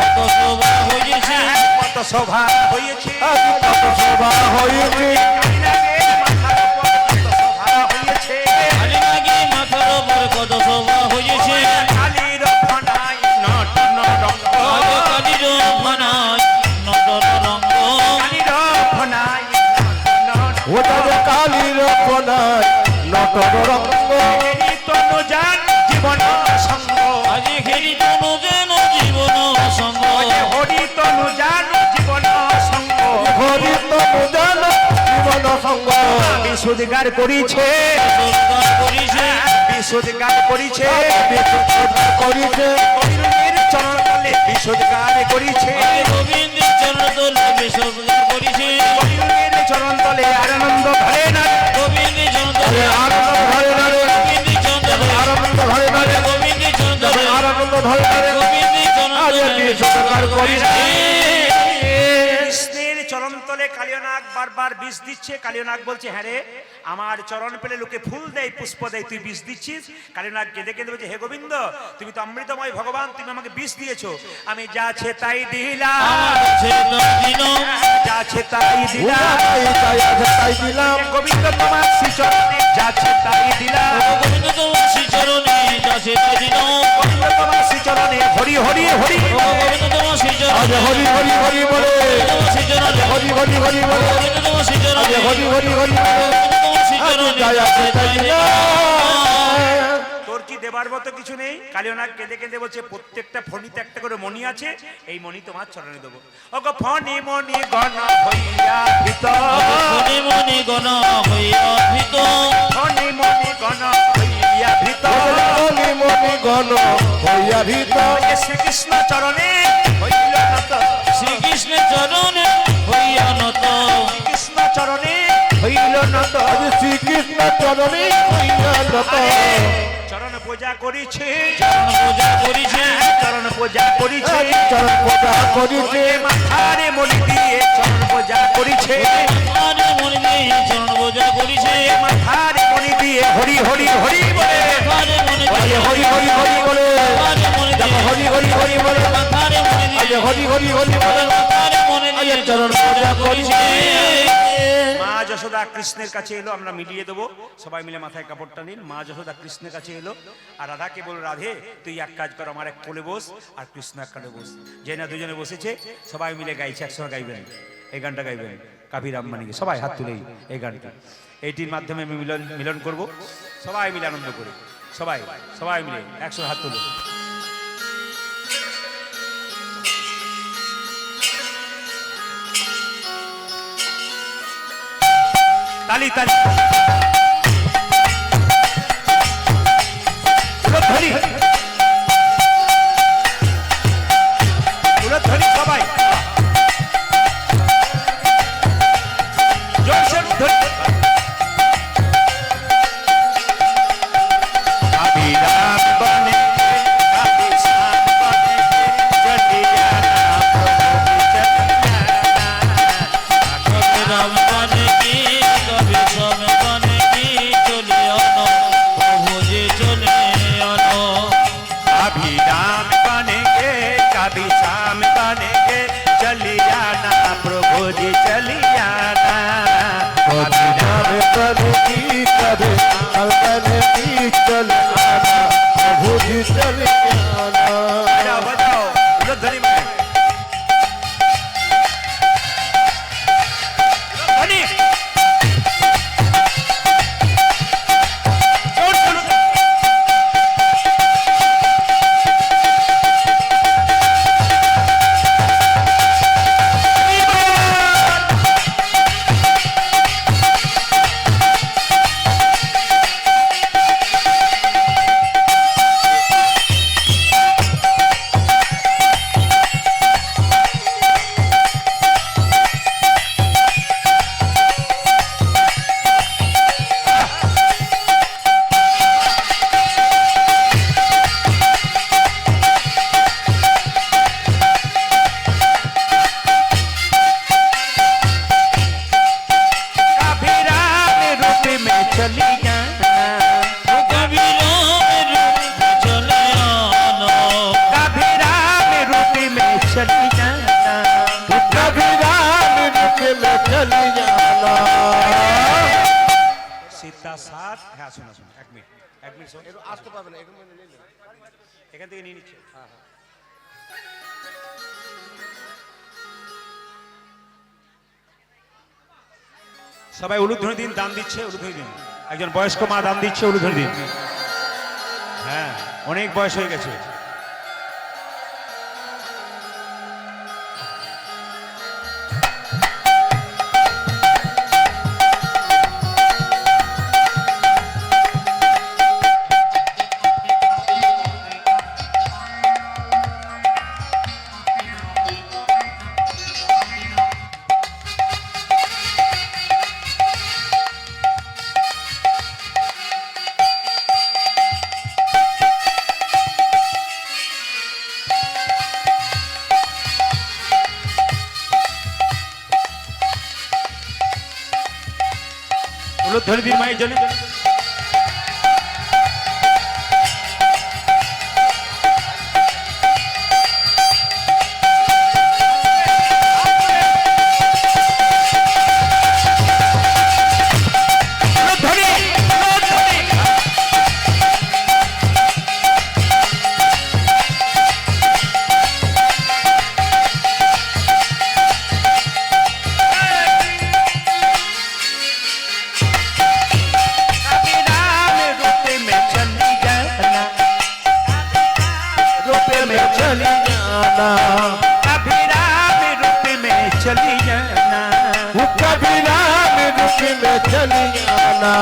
কত সভা হয়েছে কত সভা হয়েছে। আজ কত সভা হয়েছে কালিয়ানাগের মাথার উপর কত সভা হয়েছে। কালী লাগি মাথার উপরে কত সভা হয়েছে কালীর ফনায় নট নরঙ্গ, আজ কালীর ফনায় নটর রঙ্গ কালীর ফনায় নট ওটাতে কালীর ফোনায় নটর রঙ্গ এই তনু জান জীবন সঙ্গ, আজি খেলি তনু যেন জীবন সঙ্গ হরি তনু জান জীবন সঙ্গ। হরি তনু জান জীবন সঙ্গ বিশুদ্ধিকার করিছে, সৎকার করিছে বিশুদ্ধিকার করিছে, করিছে গোবিন্দের চরণ তলে বিশুদ্ধিকার করিছে, গোবিন্দের চরণ তলে বিসর্জন করিছে গোবিন্দের চরণ তলে আনন্দ ঘরে না, গোবিন্দের চরণ তলে আনন্দ ধরে না রে গোবিন্দের চরণ তলে আনন্দ ধরে না রে গোবিন্দের চরণ তলে আনন্দ ধরে না রে গোবিন্দের চরণ আজ তলে বিশুদ্ধিকার করিছে কৃষ্ণের চরণ তলে কালিয়ানাগ বারবার বিষ দিচ্ছে। কালিয়ানাগ বলছে হ্যাঁ রে, আমার চরণ পেলে লোকে ফুল দেয় পুষ্প দেয়, তুই বিষ দিচ্ছিস। কালিয়ানাগ কেঁদে কেঁদে বলছে হে গোবিন্দ, তুমি তো অমৃতময় ভগবান, তুমি আমাকে বিষ দিয়েছো। আমি যা আছে তাই দিলাম, আমার ছেলে দিন যা আছে তাই দিলাম। তাই দিলাম গোবিন্দ তোমার শ্রীচরণে যা আছে তাই দিলাম, গোবিন্দ তোমার শ্রী চরণে যাচ্ছে তাই দিন গোবিন্দ তোমার শ্রীচরণে হরি হরি হরি। গোবিন্দ তোমার শ্রী আজ চরণে হরি হরি হরি বলে তোমার শ্রী চরণে হরি হরি হরি বলে গোবিন্দ তোমার শ্রী আজ চরণে হরি হরি হরি বলে গোবিন্দ তোমার শ্রী আজ চরণে তাই আছে তাই দিলাম তোর কি দেবার মতো কিছু নেই? কালিয়ানাগ কেঁদে কেঁদে বলছে প্রত্যেকটা ফণিতে একটা করে মণি আছে, এই মণি তোমার চরণে দেবো। ওগো ফণি মণি গণ হইয়া ভিতর, মনে মনে গণ হইয়া ভীত ফণি মণি গণ হইয়া ভিতর। মনি মনি গণ হইয়া ভিতর ওই যে শ্রীকৃষ্ণ চরণে হইল নত, শ্রীকৃষ্ণের চরণে হইয়া নত কৃষ্ণ চরণে হইল নত। আজ শ্রীকৃষ্ণ চরণে হইয়া নত চরণ পূজা করিছে, চরণ পূজা করিছে চরণ পূজা করিছে, চরণ পূজা করিছে মাথারে মণি দিয়ে চরণ পূজা করিছে, আরে মনে দিয়ে চরণ পূজা করিছে মাথারে মণি দিয়ে হরি হরি হরি বলে, আরে মনে আজ দিয়ে হরি হরি হরি বলে আরে মনে দেখো দিয়ে হরি হরি হরি বলে আরে মনে আজ দিয়ে হরি হরি হরি বলে আরে মনে দিয়ে আজ চরণ পূজা করিছে মা যশোদা কৃষ্ণের কাছে এলো, আমরা মিলিয়ে দেবো। সবাই মিলে মাথায় কাপড়টা নিন। মা যশোদা কৃষ্ণের কাছে এলো আর রাধাকে বল, রাধে তুই এক কাজ কর, আমার এক কোলে বস আর কৃষ্ণ এক কোলে বস। যে না দুজনে বসেছে, সবাই মিলে গাইছে, একসঙ্গে গাইবেন, এই গানটা গাইবেন। কাভিরাম মানিকে সবাই হাত তুলেই এই গানটি এইটির মাধ্যমে আমি মিলন করব সবাই মিলে আনন্দ করে সবাই সবাই মিলে একশো হাত তুলে তালি তালি উলধ্বনি উলধ্বনি সবাই জোরসে উলধ্বনি কাভিরাম বনে কাভি শ্যাম বনে চলি জানা প্রভু চলি জানা রাম বনে কি কবি সব বনে কি চলে আনো প্রভু যে চলে আনো अभिराम बनेंगे कभी शाम बनेंगे चली जाना प्रभु जी चली जाना अभिराम बने की कभी बने की चल आना प्रभु जी चल आना बजाओ बजाओ उलध्वनि में उलध्वनि जोर से उलध्वनि। चली जाना कबीरा में चले आना कभिराम रूप में चली जाना कभिराम रूप में चल जाना सीता साथ হ্যাঁ শোনো শোনো এক মিনিট শোনো আসতে পারবে না এখান থেকে নিয়ে নিচ্ছে সবাই উলুধ্বনি দিন দান দিচ্ছে উলুধ্বনি দিন একজন বয়স্ক মা দান দিচ্ছে উলুধ্বনি দিন হ্যাঁ অনেক বয়স হয়ে গেছে উলুধ্বনি দিন মায়ের জন্য कभिराम रूप में चली जाना कभिराम रूप में चल जाना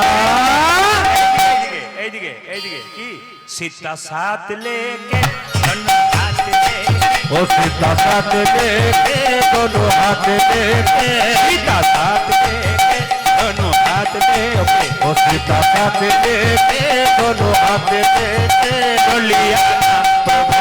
এইদিকে এইদিকে কি सीता साथ लेके दोनों हाथ लेके ओ सीता साथ लेके दोनों हाथ लेके सीता साथ लेके दोनों हाथ लेके ओ सीता साथ लेके दोनों हाथ लेके चलिया प्रभु